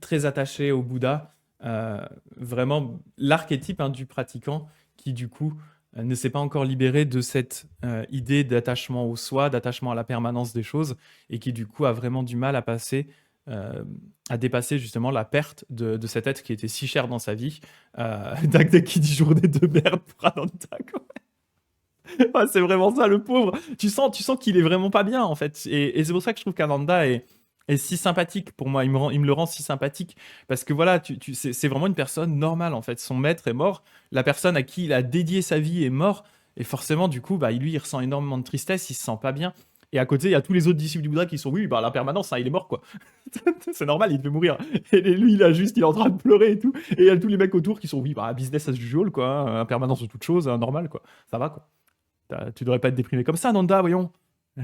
très attachée au Bouddha, vraiment l'archétype, hein, du pratiquant qui du coup ne s'est pas encore libéré de cette idée d'attachement au soi, d'attachement à la permanence des choses, et qui du coup a vraiment du mal à dépasser justement la perte de cet être qui était si cher dans sa vie. Dès qu'il dit journée de merde pour Ananda, quoi. Ouais, c'est vraiment ça, le pauvre. Tu sens qu'il est vraiment pas bien, en fait. Et c'est pour ça que je trouve qu'Ananda est si sympathique pour moi. Il me le rend si sympathique. Parce que voilà, c'est vraiment une personne normale, en fait. Son maître est mort. La personne à qui il a dédié sa vie est mort. Et forcément, du coup, bah, lui, il ressent énormément de tristesse. Il se sent pas bien. Et à côté, il y a tous les autres disciples du Bouddha qui sont, oui, bah, la permanence, hein, il est mort, quoi. C'est normal, il devait mourir. Et lui, il est en train de pleurer et tout. Et il y a tous les mecs autour qui sont, oui, bah, business as usual, quoi. Hein, permanence de toute chose, hein, normal, quoi. Ça va, quoi. Tu devrais pas être déprimé comme ça, Nanda, voyons.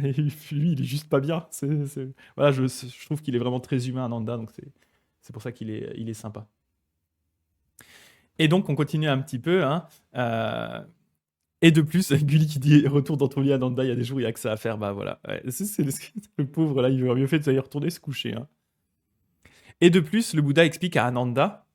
Et lui, il est juste pas bien. Voilà, je trouve qu'il est vraiment très humain, Nanda, donc c'est pour ça il est sympa. Et donc, on continue un petit peu, hein. Et de plus, Gulli qui dit retour dans ton lit, Nanda, il y a des jours, il n'y a que ça à faire. Bah voilà. Ouais, c'est le pauvre, là, il aurait mieux fait d'aller retourner se coucher, hein. Et de plus, le Bouddha explique à Ananda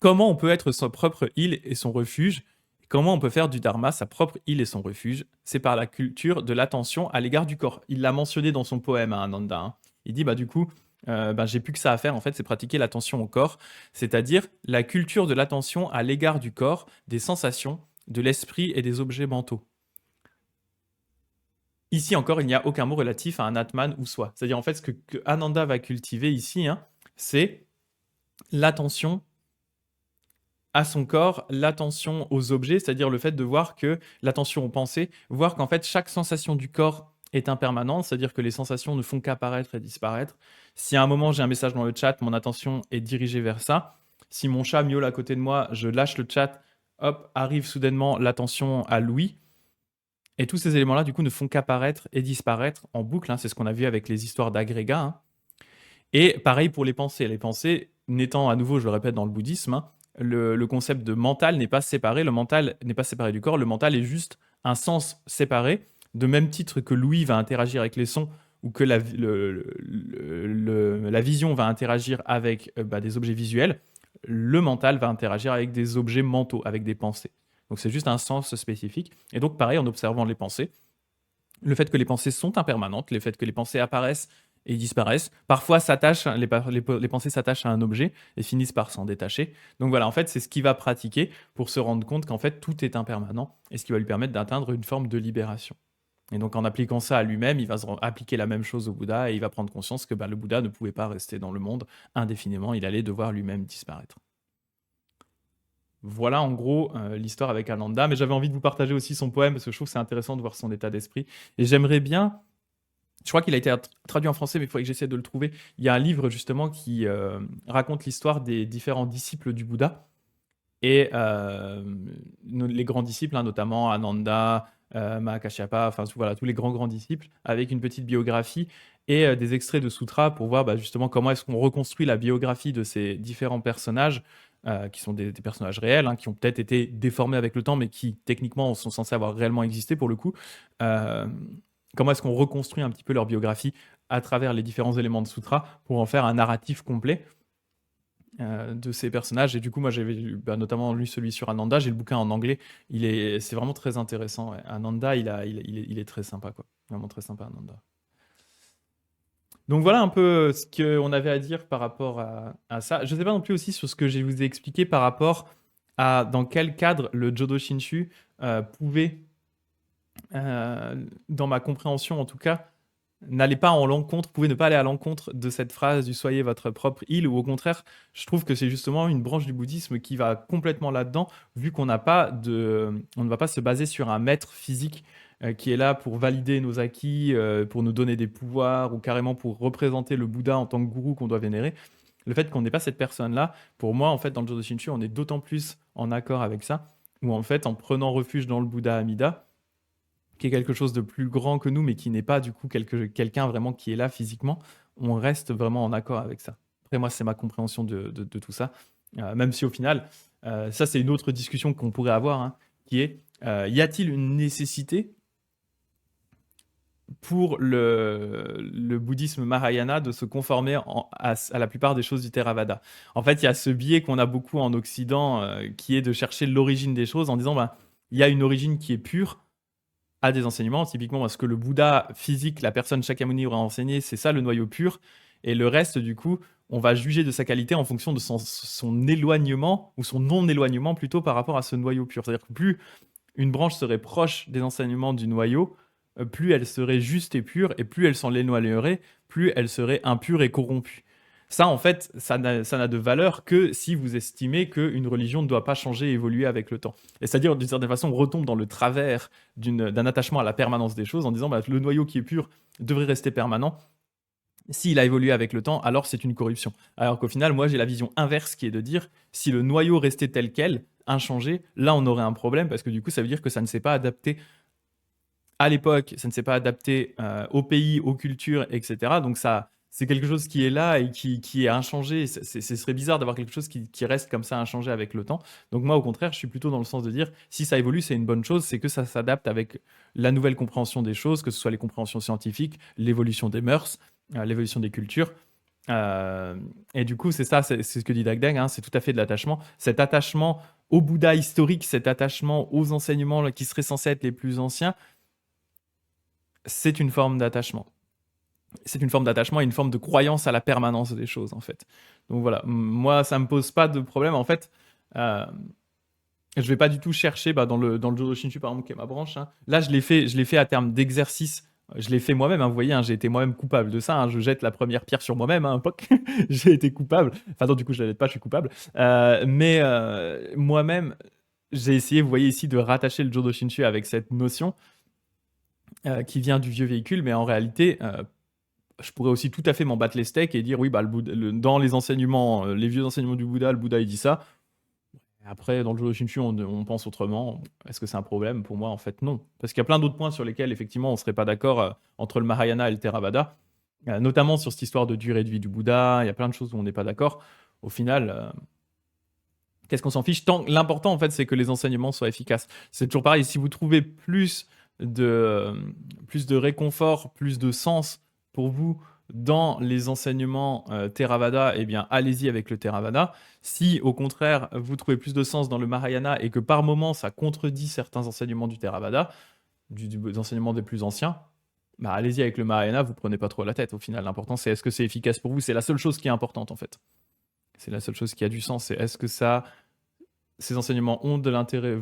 comment on peut être son propre île et son refuge. Comment on peut faire du dharma sa propre île et son refuge? C'est par la culture de l'attention à l'égard du corps. Il l'a mentionné dans son poème à Ananda, hein. Il dit, bah du coup, j'ai plus que ça à faire, en fait, c'est pratiquer l'attention au corps, c'est-à-dire la culture de l'attention à l'égard du corps, des sensations, de l'esprit et des objets mentaux. Ici encore, il n'y a aucun mot relatif à un atman ou soi. C'est-à-dire, en fait, ce que Ananda va cultiver ici, hein, c'est l'attention à son corps, l'attention aux objets, c'est-à-dire le fait de voir que l'attention aux pensées, voir qu'en fait chaque sensation du corps est impermanente, c'est-à-dire que les sensations ne font qu'apparaître et disparaître. Si à un moment j'ai un message dans le chat, mon attention est dirigée vers ça. Si mon chat miaule à côté de moi, je lâche le chat, hop, arrive soudainement l'attention à Louis. Et tous ces éléments-là, du coup, ne font qu'apparaître et disparaître en boucle, hein. C'est ce qu'on a vu avec les histoires d'agrégats, hein. Et pareil pour les pensées. Les pensées, n'étant à nouveau, je le répète, dans le bouddhisme, hein, le concept de mental n'est pas séparé. Le mental n'est pas séparé du corps. Le mental est juste un sens séparé, de même titre que l'ouïe va interagir avec les sons ou que la vision va interagir avec des objets visuels. Le mental va interagir avec des objets mentaux, avec des pensées. Donc c'est juste un sens spécifique. Et donc pareil, en observant les pensées, le fait que les pensées sont impermanentes, le fait que les pensées apparaissent et disparaissent, parfois s'attachent, les pensées s'attachent à un objet et finissent par s'en détacher. Donc voilà, en fait, c'est ce qu'il va pratiquer pour se rendre compte qu'en fait, tout est impermanent et ce qui va lui permettre d'atteindre une forme de libération. Et donc en appliquant ça à lui-même, il va appliquer la même chose au Bouddha et il va prendre conscience que le Bouddha ne pouvait pas rester dans le monde indéfiniment, il allait devoir lui-même disparaître. Voilà en gros l'histoire avec Ananda, mais j'avais envie de vous partager aussi son poème parce que je trouve que c'est intéressant de voir son état d'esprit. Et j'aimerais bien, je crois qu'il a été traduit en français, mais il faudrait que j'essaie de le trouver. Il y a un livre justement qui raconte l'histoire des différents disciples du Bouddha. Et les grands disciples, hein, notamment Ananda, Mahakashyapa, enfin voilà, tous les grands disciples, avec une petite biographie et des extraits de sutras pour voir justement comment est-ce qu'on reconstruit la biographie de ces différents personnages, qui sont des personnages réels, hein, qui ont peut-être été déformés avec le temps, mais qui techniquement sont censés avoir réellement existé pour le coup. Comment est-ce qu'on reconstruit un petit peu leur biographie à travers les différents éléments de sutra pour en faire un narratif complet de ces personnages. Et du coup, moi, j'avais notamment lu celui sur Ananda. J'ai le bouquin en anglais. C'est vraiment très intéressant. Ouais. Ananda, il est très sympa, quoi. Vraiment très sympa, Ananda. Donc voilà un peu ce qu'on avait à dire par rapport à ça. Je ne sais pas non plus aussi sur ce que je vous ai expliqué par rapport à dans quel cadre le Jodo Shinshu pouvait, dans ma compréhension en tout cas, n'allez pas en l'encontre, pouvez ne pas aller à l'encontre de cette phrase du soyez votre propre île, ou au contraire, je trouve que c'est justement une branche du bouddhisme qui va complètement là-dedans, vu qu'on n'a pas on ne va pas se baser sur un maître physique qui est là pour valider nos acquis, pour nous donner des pouvoirs, ou carrément pour représenter le Bouddha en tant que gourou qu'on doit vénérer. Le fait qu'on n'ait pas cette personne-là, pour moi, en fait, dans le Jodo Shinshu, on est d'autant plus en accord avec ça, où en fait, en prenant refuge dans le Bouddha Amida, qui est quelque chose de plus grand que nous, mais qui n'est pas du coup quelqu'un vraiment qui est là physiquement, on reste vraiment en accord avec ça. Après, moi, c'est ma compréhension de tout ça. Même si au final, ça c'est une autre discussion qu'on pourrait avoir, hein, qui est, y a-t-il une nécessité pour le bouddhisme Mahayana de se conformer à la plupart des choses du Theravada? En fait, il y a ce biais qu'on a beaucoup en Occident, qui est de chercher l'origine des choses en disant, il y a une origine qui est pure, à des enseignements, typiquement parce que le Bouddha physique, la personne Shakyamuni aura enseigné, c'est ça le noyau pur, et le reste, du coup, on va juger de sa qualité en fonction de son éloignement, ou son non-éloignement plutôt par rapport à ce noyau pur. C'est-à-dire que plus une branche serait proche des enseignements du noyau, plus elle serait juste et pure, et plus elle s'en éloignerait, plus elle serait impure et corrompue. Ça, en fait, ça n'a de valeur que si vous estimez qu'une religion ne doit pas changer et évoluer avec le temps. Et c'est-à-dire, d'une certaine façon, on retombe dans le travers d'un attachement à la permanence des choses en disant le noyau qui est pur devrait rester permanent. S'il a évolué avec le temps, alors c'est une corruption. Alors qu'au final, moi, j'ai la vision inverse qui est de dire si le noyau restait tel quel, inchangé, là, on aurait un problème parce que du coup, ça veut dire que ça ne s'est pas adapté à l'époque, ça ne s'est pas adapté au pays, aux cultures, etc. Donc ça, c'est quelque chose qui est là et qui est inchangé. Ce serait bizarre d'avoir quelque chose qui reste comme ça inchangé avec le temps. Donc moi, au contraire, je suis plutôt dans le sens de dire, si ça évolue, c'est une bonne chose, c'est que ça s'adapte avec la nouvelle compréhension des choses, que ce soit les compréhensions scientifiques, l'évolution des mœurs, l'évolution des cultures. Et du coup, c'est ça, c'est ce que dit Dagdag, hein, c'est tout à fait de l'attachement. Cet attachement au Bouddha historique, cet attachement aux enseignements qui seraient censés être les plus anciens, c'est une forme d'attachement. C'est une forme d'attachement et une forme de croyance à la permanence des choses, en fait. Donc voilà, moi, ça me pose pas de problème. En fait, je vais pas du tout chercher dans le Jodo Shinshu, par exemple, qui est ma branche. Hein. Là, je l'ai fait à terme d'exercice. Je l'ai fait moi-même, hein, vous voyez, hein, j'ai été moi-même coupable de ça. Hein, je jette la première pierre sur moi-même, hein, poc. J'ai été coupable. Enfin, non, du coup, je la jette pas, je suis coupable. Mais moi-même, j'ai essayé, vous voyez ici, de rattacher le Jodo Shinshu avec cette notion. qui vient du vieux véhicule, mais en réalité, je pourrais aussi tout à fait m'en battre les steaks et dire oui, bah, dans les enseignements, les vieux enseignements du Bouddha, le Bouddha il dit ça. Après, dans le Jodo Shinshu, on pense autrement. Est-ce que c'est un problème? Pour moi, en fait, non. Parce qu'il y a plein d'autres points sur lesquels, effectivement, on ne serait pas d'accord entre le Mahayana et le Theravada, notamment sur cette histoire de durée de vie du Bouddha. Il y a plein de choses où on n'est pas d'accord. Au final, qu'est-ce qu'on s'en fiche? L'important, en fait, c'est que les enseignements soient efficaces. C'est toujours pareil. Si vous trouvez plus de réconfort, plus de sens pour vous dans les enseignements Theravada, eh bien, allez-y avec le Theravada. Si, au contraire, vous trouvez plus de sens dans le Mahayana et que par moment, ça contredit certains enseignements du Theravada, des enseignements des plus anciens, bah, allez-y avec le Mahayana, vous prenez pas trop la tête. Au final, l'important, c'est est-ce que c'est efficace pour vous? C'est la seule chose qui est importante, en fait. C'est la seule chose qui a du sens. C'est est-ce que ces enseignements ont de l'intérêt?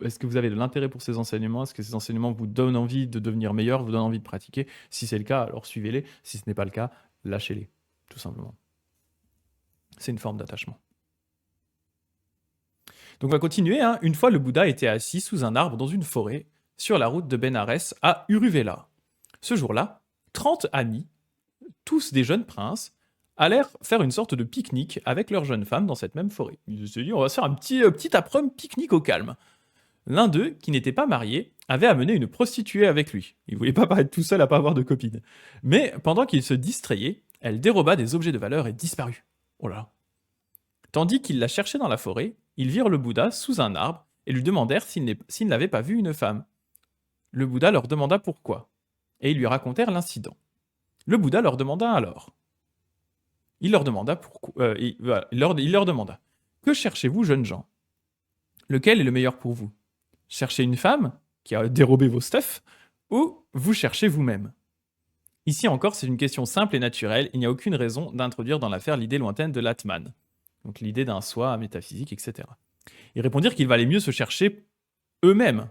Est-ce que vous avez de l'intérêt pour ces enseignements? Est-ce que ces enseignements vous donnent envie de devenir meilleur, vous donnent envie de pratiquer? Si c'est le cas, alors suivez-les. Si ce n'est pas le cas, lâchez-les, tout simplement. C'est une forme d'attachement. Donc on va continuer. Une fois, le Bouddha était assis sous un arbre dans une forêt, sur la route de Bénarès à Uruvela. Ce jour-là, 30 amis, tous des jeunes princes, allèrent faire une sorte de pique-nique avec leurs jeunes femmes dans cette même forêt. Ils se sont dit, on va se faire un petit après-midi pique-nique au calme. L'un d'eux, qui n'était pas marié, avait amené une prostituée avec lui. Il voulait pas paraître tout seul à pas avoir de copine. Mais pendant qu'il se distrayait, elle déroba des objets de valeur et disparut. Oh là là. Tandis qu'ils la cherchaient dans la forêt, ils virent le Bouddha sous un arbre et lui demandèrent s'il n'avait pas vu une femme. Le Bouddha leur demanda pourquoi, et ils lui racontèrent l'incident. Le Bouddha leur demanda alors. Il leur demanda pourquoi. Il leur demanda. Que cherchez-vous, jeunes gens? Lequel est le meilleur pour vous? Cherchez une femme qui a dérobé vos stuffs, ou vous cherchez vous-même? Ici encore, c'est une question simple et naturelle. Il n'y a aucune raison d'introduire dans l'affaire l'idée lointaine de l'Atman, donc l'idée d'un soi métaphysique, etc. Ils répondirent qu'il valait mieux se chercher eux-mêmes.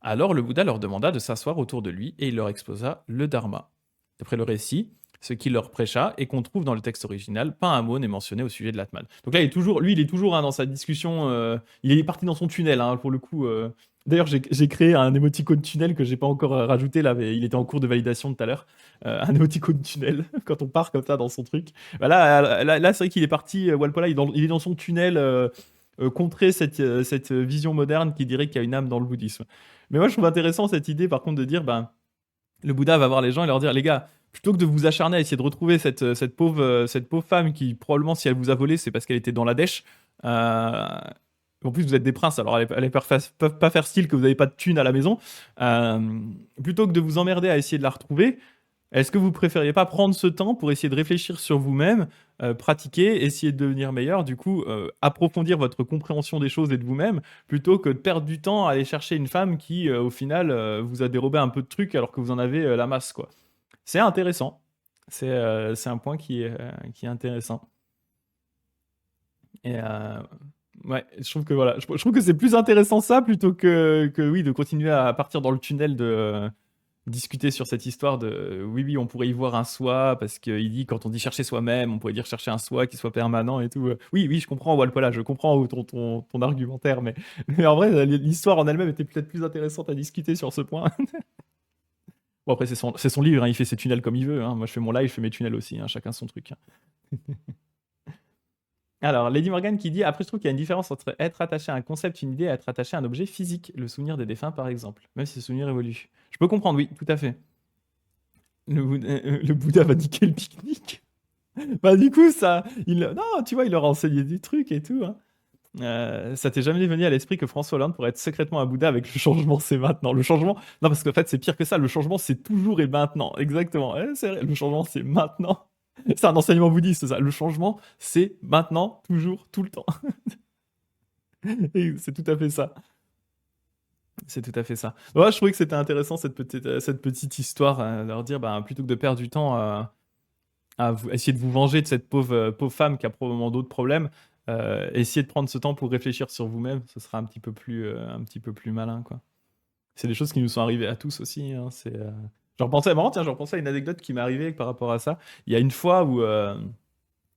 Alors le Bouddha leur demanda de s'asseoir autour de lui et il leur exposa le Dharma. D'après le récit, ce qu'il leur prêcha et qu'on trouve dans le texte original, pas un mot n'est mentionné au sujet de l'Atman. Donc là, il est toujours dans sa discussion, il est parti dans son tunnel, pour le coup. D'ailleurs, j'ai créé un émoticône tunnel que j'ai pas encore rajouté, là, mais il était en cours de validation tout à l'heure. Un émoticône tunnel, quand on part comme ça dans son truc. Bah là, c'est vrai qu'il est parti, Walpola, il est dans son tunnel, contrer cette vision moderne qui dirait qu'il y a une âme dans le bouddhisme. Mais moi, je trouve intéressant cette idée, par contre, de dire, ben, le Bouddha va voir les gens et leur dire, les gars, plutôt que de vous acharner à essayer de retrouver cette pauvre femme qui, probablement, si elle vous a volé, c'est parce qu'elle était dans la dèche. En plus, vous êtes des princes, alors allez pas faire style que vous n'avez pas de thune à la maison. Plutôt que de vous emmerder à essayer de la retrouver, est-ce que vous préfériez pas prendre ce temps pour essayer de réfléchir sur vous-même, pratiquer, essayer de devenir meilleur, du coup, approfondir votre compréhension des choses et de vous-même, plutôt que de perdre du temps à aller chercher une femme qui, au final, vous a dérobé un peu de trucs alors que vous en avez la masse, quoi. C'est intéressant. C'est un point qui est intéressant. Et ouais, je trouve que voilà, je trouve que c'est plus intéressant ça plutôt que oui, de continuer à partir dans le tunnel de discuter sur cette histoire de oui, on pourrait y voir un soi parce qu'il dit quand on dit chercher soi-même, on pourrait dire chercher un soi qui soit permanent et tout. Oui, je comprends, Walpola, je comprends ton argumentaire, mais en vrai, l'histoire en elle-même était peut-être plus intéressante à discuter sur ce point. Bon, après, c'est son livre, il fait ses tunnels comme il veut. Moi, je fais mon live, je fais mes tunnels aussi, chacun son truc. Alors, Lady Morgan qui dit, après, je trouve qu'il y a une différence entre être attaché à un concept, une idée, et être attaché à un objet physique, le souvenir des défunts, par exemple, même si ce souvenir évolue. Je peux comprendre, oui, tout à fait. Le Bouddha va niquer le pique-nique. Bah, du coup, non, tu vois, il leur a enseigné des trucs et tout. Ça t'est jamais venu à l'esprit que François Hollande pourrait être secrètement un Bouddha avec le changement, c'est maintenant. Le changement, non, parce qu'en fait, c'est pire que ça. Le changement, c'est toujours et maintenant. Exactement. C'est vrai, le changement, c'est maintenant. C'est un enseignement bouddhiste, ça. Le changement, c'est maintenant, toujours, tout le temps. Et c'est tout à fait ça. C'est tout à fait ça. Ouais, je trouvais que c'était intéressant cette petite histoire, leur dire, ben, plutôt que de perdre du temps essayer de vous venger de cette pauvre femme qui a probablement d'autres problèmes, essayez de prendre ce temps pour réfléchir sur vous-même, ce sera un petit peu plus malin, quoi. C'est des choses qui nous sont arrivées à tous aussi. Je repensais à une anecdote qui m'est arrivée par rapport à ça. Il y a une fois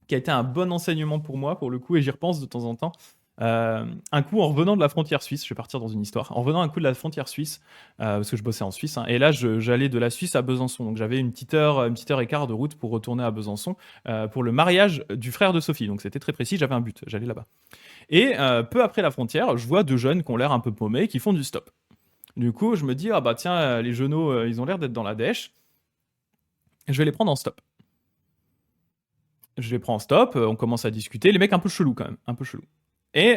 qui a été un bon enseignement pour moi, pour le coup, et j'y repense de temps en temps. Un coup, en revenant de la frontière suisse, je vais partir dans une histoire. En revenant un coup de la frontière suisse, parce que je bossais en Suisse, hein, et là, j'allais de la Suisse à Besançon. Donc, j'avais une petite heure et quart de route pour retourner à Besançon pour le mariage du frère de Sophie. Donc, c'était très précis. J'avais un but. J'allais là-bas. Et peu après la frontière, je vois deux jeunes qui ont l'air un peu paumés, qui font du stop. Du coup, je me dis, ah bah tiens, les genoux, ils ont l'air d'être dans la dèche. Je vais les prendre en stop. Je les prends en stop, on commence à discuter. Les mecs un peu chelous quand même, un peu chelous. Et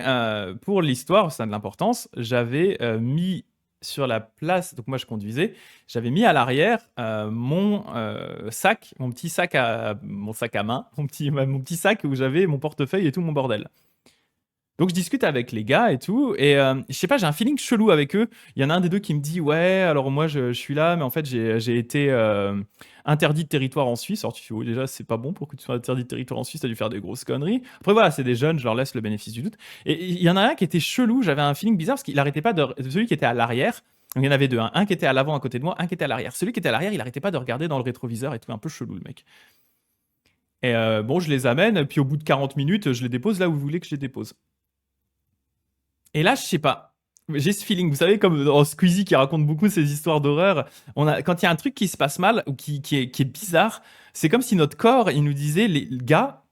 pour l'histoire, ça a de l'importance, j'avais mis sur la place, donc moi je conduisais, j'avais mis à l'arrière mon sac, mon sac à main, mon petit sac où j'avais mon portefeuille et tout mon bordel. Donc je discute avec les gars et tout, et je sais pas, j'ai un feeling chelou avec eux. Il y en a un des deux qui me dit ouais, alors moi je suis là, mais en fait j'ai été interdit de territoire en Suisse. Alors tu fais, oh, déjà c'est pas bon pour que tu sois interdit de territoire en Suisse, t'as dû faire des grosses conneries. Après voilà, c'est des jeunes, je leur laisse le bénéfice du doute. Et il y en a un qui était chelou, j'avais un feeling bizarre parce qu'il arrêtait pas de. Celui qui était à l'arrière, donc il y en avait deux, hein. Un qui était à l'avant à côté de moi, un qui était à l'arrière. Celui qui était à l'arrière, il arrêtait pas de regarder dans le rétroviseur et tout, un peu chelou le mec. Et bon, je les amène, puis au bout de 40 minutes, je les dépose là où vous voulez que je les dépose. Et là, je sais pas. J'ai ce feeling, vous savez, comme dans Squeezie qui raconte beaucoup ces histoires d'horreur, quand il y a un truc qui se passe mal ou qui est bizarre, c'est comme si notre corps, il nous disait, les gars,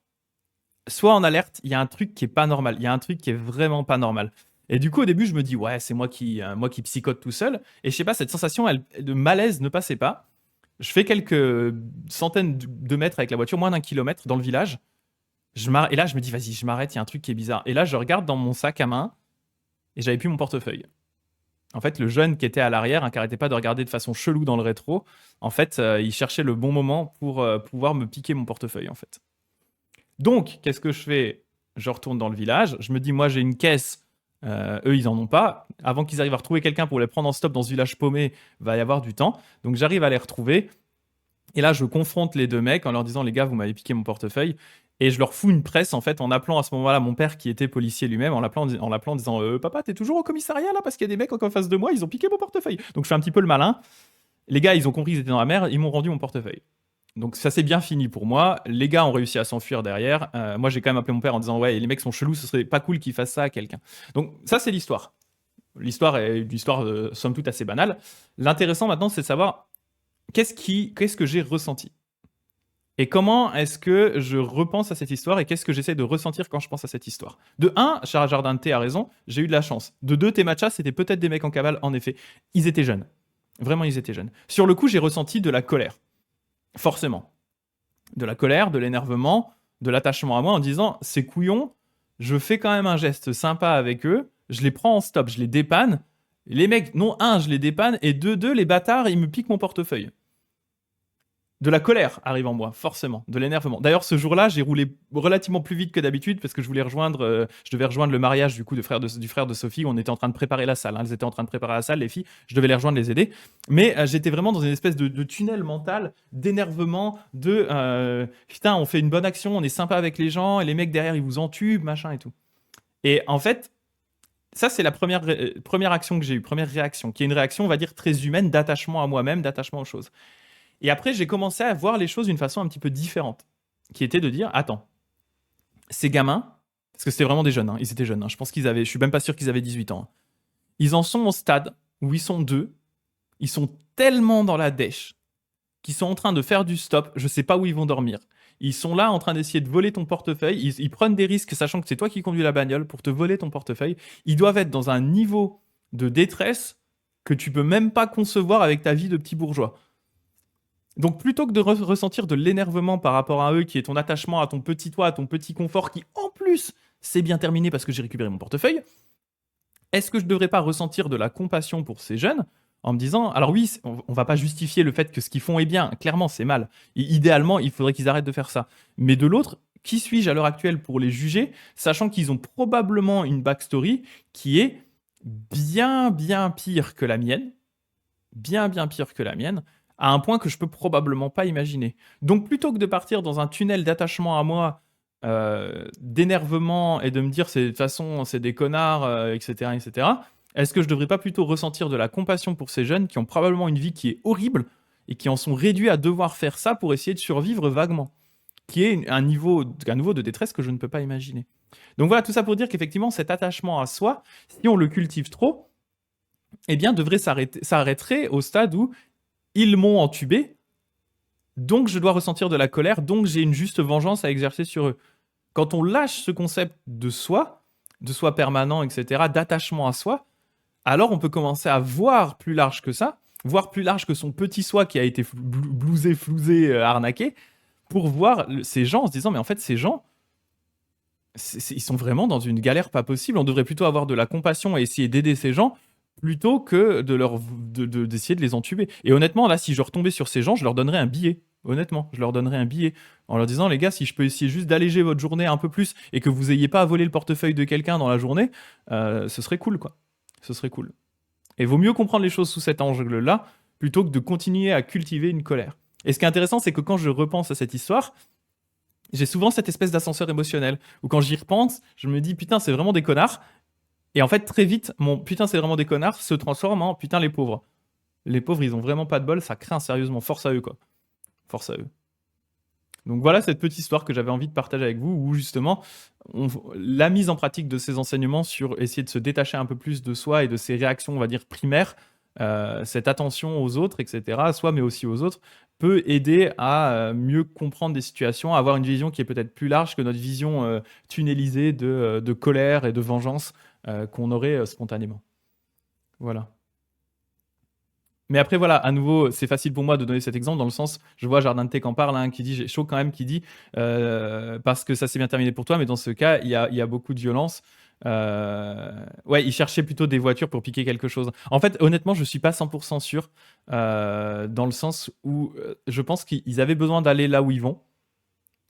sois en alerte, il y a un truc qui est pas normal, il y a un truc qui est vraiment pas normal. Et du coup, au début, je me dis, ouais, c'est moi qui psychote tout seul. Et je sais pas, cette sensation de malaise ne passait pas. Je fais quelques centaines de mètres avec la voiture, moins d'un kilomètre dans le village. Et là, je me dis, vas-y, je m'arrête, il y a un truc qui est bizarre. Et là, je regarde dans mon sac à main et j'avais plus mon portefeuille. En fait, le jeune qui était à l'arrière, qui arrêtait pas de regarder de façon chelou dans le rétro, en fait, il cherchait le bon moment pour pouvoir me piquer mon portefeuille, en fait. Donc, qu'est-ce que je fais? Je retourne dans le village, je me dis, moi, j'ai une caisse, eux, ils en ont pas. Avant qu'ils arrivent à retrouver quelqu'un pour les prendre en stop dans ce village paumé, va y avoir du temps. Donc, j'arrive à les retrouver. Et là, je confronte les deux mecs en leur disant, les gars, vous m'avez piqué mon portefeuille. Et je leur fous une presse, en fait, en appelant à ce moment-là mon père qui était policier lui-même, en l'appelant en disant Papa, t'es toujours au commissariat là parce qu'il y a des mecs en face de moi, ils ont piqué mon portefeuille. Donc je fais un petit peu le malin. Les gars, ils ont compris qu'ils étaient dans la mer, ils m'ont rendu mon portefeuille. Donc ça s'est bien fini pour moi. Les gars ont réussi à s'enfuir derrière. Moi, j'ai quand même appelé mon père en disant ouais, les mecs sont chelous, ce serait pas cool qu'ils fassent ça à quelqu'un. Donc ça, c'est l'histoire. L'histoire est une histoire somme toute assez banale. L'intéressant maintenant, c'est de savoir qu'est-ce que j'ai ressenti. Et comment est-ce que je repense à cette histoire et qu'est-ce que j'essaie de ressentir quand je pense à cette histoire? De 1, Charles Jardin de Thé a raison, j'ai eu de la chance. De 2, Temacha, c'était peut-être des mecs en cavale, en effet. Ils étaient jeunes. Vraiment, ils étaient jeunes. Sur le coup, j'ai ressenti de la colère. Forcément. De la colère, de l'énervement, de l'attachement à moi en disant ces couillons, je fais quand même un geste sympa avec eux, je les prends en stop, je les dépanne. Les mecs, non, 1, je les dépanne, et 2, les bâtards, ils me piquent mon portefeuille. De la colère arrive en moi, forcément, de l'énervement. D'ailleurs, ce jour-là, j'ai roulé relativement plus vite que d'habitude parce que je devais rejoindre le mariage du coup du frère de Sophie. On était en train de préparer la salle. Hein. Elles étaient en train de préparer la salle, les filles. Je devais les rejoindre, les aider. Mais j'étais vraiment dans une espèce de tunnel mental, d'énervement, putain, on fait une bonne action, on est sympa avec les gens, et les mecs derrière, ils vous entubent, machin et tout. Et en fait, ça, c'est la première action que j'ai eue, première réaction, qui est une réaction, on va dire, très humaine, d'attachement à moi-même, d'attachement aux choses. Et après, j'ai commencé à voir les choses d'une façon un petit peu différente, qui était de dire, attends, ces gamins, parce que c'était vraiment des jeunes, hein, ils étaient jeunes, hein, je suis même pas sûr qu'ils avaient 18 ans. Hein. Ils en sont au stade où ils sont deux, ils sont tellement dans la dèche, qu'ils sont en train de faire du stop, je sais pas où ils vont dormir. Ils sont là en train d'essayer de voler ton portefeuille, ils prennent des risques, sachant que c'est toi qui conduis la bagnole pour te voler ton portefeuille. Ils doivent être dans un niveau de détresse que tu peux même pas concevoir avec ta vie de petit bourgeois. Donc plutôt que de ressentir de l'énervement par rapport à eux, qui est ton attachement à ton petit toit, à ton petit confort, qui en plus c'est bien terminé parce que j'ai récupéré mon portefeuille, est-ce que je ne devrais pas ressentir de la compassion pour ces jeunes en me disant, alors oui, on va pas justifier le fait que ce qu'ils font est bien, clairement c'est mal, et idéalement il faudrait qu'ils arrêtent de faire ça, mais de l'autre, qui suis-je à l'heure actuelle pour les juger, sachant qu'ils ont probablement une backstory qui est bien pire que la mienne, bien pire que la mienne, à un point que je peux probablement pas imaginer. Donc plutôt que de partir dans un tunnel d'attachement à moi, d'énervement et de me dire de toute façon c'est des connards, etc., est-ce que je devrais pas plutôt ressentir de la compassion pour ces jeunes qui ont probablement une vie qui est horrible et qui en sont réduits à devoir faire ça pour essayer de survivre vaguement, qui est un niveau de détresse que je ne peux pas imaginer. Donc voilà, tout ça pour dire qu'effectivement, cet attachement à soi, si on le cultive trop, eh bien, ça arrêterait au stade où ils m'ont entubé, donc je dois ressentir de la colère, donc j'ai une juste vengeance à exercer sur eux. Quand on lâche ce concept de soi permanent, etc., d'attachement à soi, alors on peut commencer à voir plus large que ça, voir plus large que son petit soi qui a été blousé, flousé, arnaqué, pour voir ces gens en se disant, mais en fait, ces gens, ils sont vraiment dans une galère pas possible. On devrait plutôt avoir de la compassion et essayer d'aider ces gens plutôt que d'essayer de les entuber. Et honnêtement, là, si je retombais sur ces gens, je leur donnerais un billet. Honnêtement, je leur donnerais un billet en leur disant, les gars, si je peux essayer juste d'alléger votre journée un peu plus et que vous ayez pas à voler le portefeuille de quelqu'un dans la journée, ce serait cool, quoi. Ce serait cool. Et vaut mieux comprendre les choses sous cet angle-là plutôt que de continuer à cultiver une colère. Et ce qui est intéressant, c'est que quand je repense à cette histoire, j'ai souvent cette espèce d'ascenseur émotionnel où quand j'y repense, je me dis putain, c'est vraiment des connards. Et en fait, très vite, mon putain, c'est vraiment des connards se transforme en putain, les pauvres. Les pauvres, ils ont vraiment pas de bol, ça craint sérieusement. Force à eux, quoi. Force à eux. Donc voilà cette petite histoire que j'avais envie de partager avec vous, où justement, la mise en pratique de ces enseignements sur essayer de se détacher un peu plus de soi et de ses réactions, on va dire, primaires, cette attention aux autres, etc., à soi mais aussi aux autres, peut aider à mieux comprendre des situations, à avoir une vision qui est peut-être plus large que notre vision tunnelisée de colère et de vengeance qu'on aurait spontanément. Voilà. Mais après, voilà, à nouveau, c'est facile pour moi de donner cet exemple dans le sens, je vois Jardin de Tech en parle, hein, qui dit, j'ai chaud quand même, qui dit, parce que ça s'est bien terminé pour toi, mais dans ce cas, il y a beaucoup de violence. Ouais, il cherchait plutôt des voitures pour piquer quelque chose. En fait, honnêtement, je suis pas 100% sûr, dans le sens où je pense qu'ils avaient besoin d'aller là où ils vont.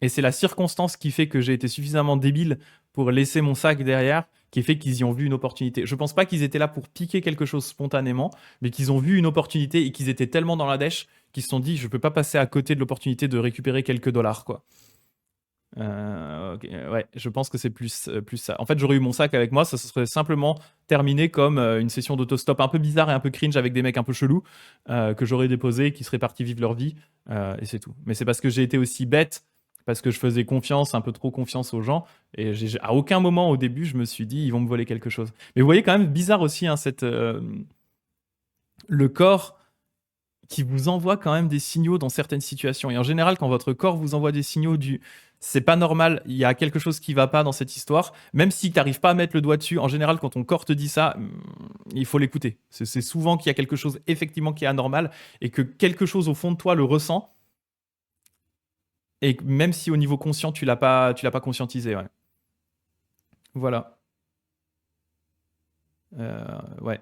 Et c'est la circonstance qui fait que j'ai été suffisamment débile pour laisser mon sac derrière, qui fait qu'ils y ont vu une opportunité. Je pense pas qu'ils étaient là pour piquer quelque chose spontanément, mais qu'ils ont vu une opportunité et qu'ils étaient tellement dans la dèche qu'ils se sont dit, je peux pas passer à côté de l'opportunité de récupérer quelques dollars, quoi. Ok, ouais, je pense que c'est plus ça. En fait, j'aurais eu mon sac avec moi, ça se serait simplement terminé comme une session d'autostop un peu bizarre et un peu cringe avec des mecs un peu chelous que j'aurais déposé, qui seraient partis vivre leur vie, et c'est tout. Mais c'est parce que j'ai été aussi bête, parce que je faisais confiance, un peu trop confiance aux gens, et à aucun moment au début, je me suis dit, ils vont me voler quelque chose. Mais vous voyez quand même bizarre aussi, hein, le corps qui vous envoie quand même des signaux dans certaines situations. Et en général, quand votre corps vous envoie des signaux du c'est pas normal, il y a quelque chose qui va pas dans cette histoire, même si tu n'arrives pas à mettre le doigt dessus, en général, quand ton corps te dit ça, il faut l'écouter. C'est souvent qu'il y a quelque chose effectivement qui est anormal et que quelque chose au fond de toi le ressent. Et même si au niveau conscient, tu l'as pas conscientisé, ouais. Voilà. Ouais.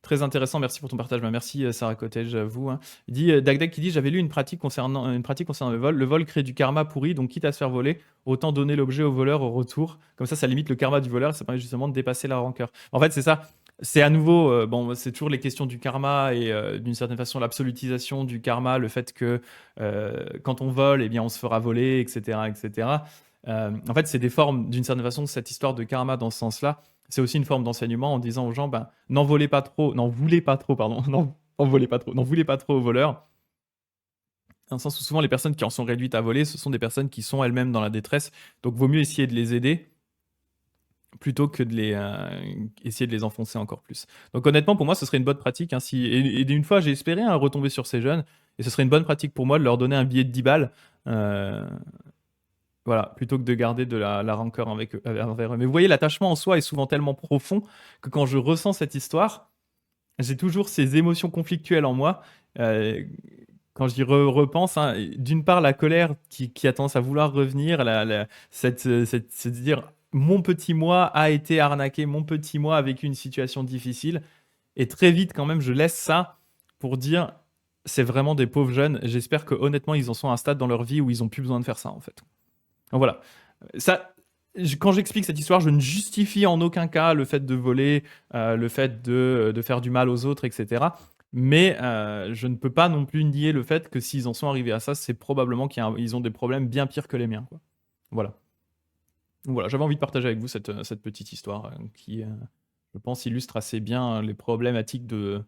Très intéressant, merci pour ton partage. Bah, merci Sarah Cottage, à vous, hein. Il dit Dagdag qui dit j'avais lu une pratique concernant le vol. Le vol crée du karma pourri, donc quitte à se faire voler, autant donner l'objet au voleur au retour. Comme ça limite le karma du voleur, ça permet justement de dépasser la rancœur. En fait, c'est ça. C'est à nouveau, bon, c'est toujours les questions du karma et d'une certaine façon l'absolutisation du karma, le fait que quand on vole, eh bien on se fera voler, etc., etc. En fait, c'est des formes, d'une certaine façon, cette histoire de karma dans ce sens-là. C'est aussi une forme d'enseignement en disant aux gens, ben, n'en voulez pas trop, pardon, n'en voulez pas trop aux voleurs. Dans le sens où souvent les personnes qui en sont réduites à voler, ce sont des personnes qui sont elles-mêmes dans la détresse. Donc vaut mieux essayer de les aider plutôt que de essayer de les enfoncer encore plus. Donc honnêtement, pour moi, ce serait une bonne pratique, hein, et d'une fois, j'ai espéré retomber sur ces jeunes, et ce serait une bonne pratique pour moi de leur donner un billet de 10 balles. Voilà, plutôt que de garder de la rancœur envers eux. Mais vous voyez, l'attachement en soi est souvent tellement profond que quand je ressens cette histoire, j'ai toujours ces émotions conflictuelles en moi. Quand j'y repense, hein, d'une part, la colère qui a tendance à vouloir revenir, c'est de dire mon petit moi a été arnaqué, mon petit moi a vécu une situation difficile. Et très vite, quand même, je laisse ça pour dire c'est vraiment des pauvres jeunes. J'espère que honnêtement, ils en sont à un stade dans leur vie où ils n'ont plus besoin de faire ça, en fait. Donc voilà. Ça, quand j'explique cette histoire, je ne justifie en aucun cas le fait de voler, le fait de faire du mal aux autres, etc. Mais je ne peux pas non plus nier le fait que s'ils en sont arrivés à ça, c'est probablement qu'ils ont des problèmes bien pires que les miens, quoi. Voilà. Donc voilà, j'avais envie de partager avec vous cette petite histoire qui, je pense, illustre assez bien les problématiques de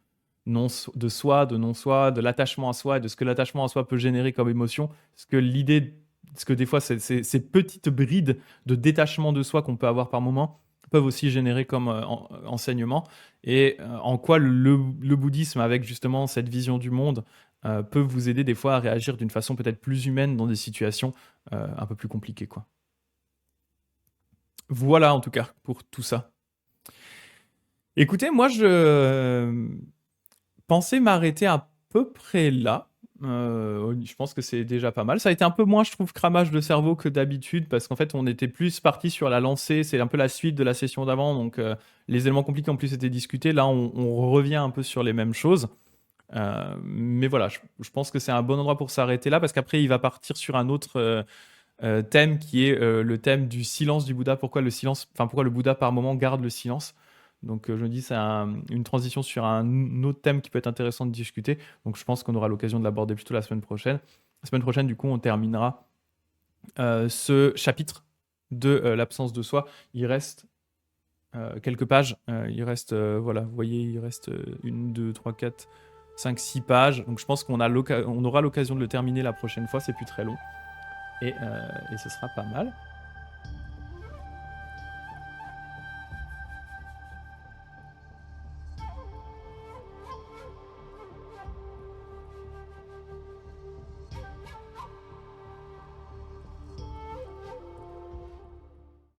soi, de non-soi, de l'attachement à soi et de ce que l'attachement à soi peut générer comme émotion. Parce que l'idée parce que des fois, ces petites brides de détachement de soi qu'on peut avoir par moment peuvent aussi générer comme enseignement, et en quoi le bouddhisme, avec justement cette vision du monde, peut vous aider des fois à réagir d'une façon peut-être plus humaine dans des situations un peu plus compliquées, quoi. Voilà, en tout cas, pour tout ça. Écoutez, moi, je pensais m'arrêter à peu près là. Je pense que c'est déjà pas mal. Ça a été un peu moins, je trouve, cramage de cerveau que d'habitude, parce qu'en fait, on était plus parti sur la lancée. C'est un peu la suite de la session d'avant, donc les éléments compliqués en plus étaient discutés. Là, on revient un peu sur les mêmes choses. Mais voilà, je pense que c'est un bon endroit pour s'arrêter là, parce qu'après, il va partir sur un autre thème qui est le thème du silence du Bouddha. Pourquoi le silence, enfin pourquoi le Bouddha par moment garde le silence. Donc je me dis c'est une transition sur un autre thème qui peut être intéressant de discuter. Donc je pense qu'on aura l'occasion de l'aborder plutôt la semaine prochaine. La semaine prochaine, du coup, on terminera ce chapitre de l'absence de soi. Il reste quelques pages. Il reste, voilà, vous voyez, il reste 1, 2, 3, 4, 5, 6 pages. Donc je pense qu'on aura l'occasion de le terminer la prochaine fois. C'est plus très long. Et ce sera pas mal.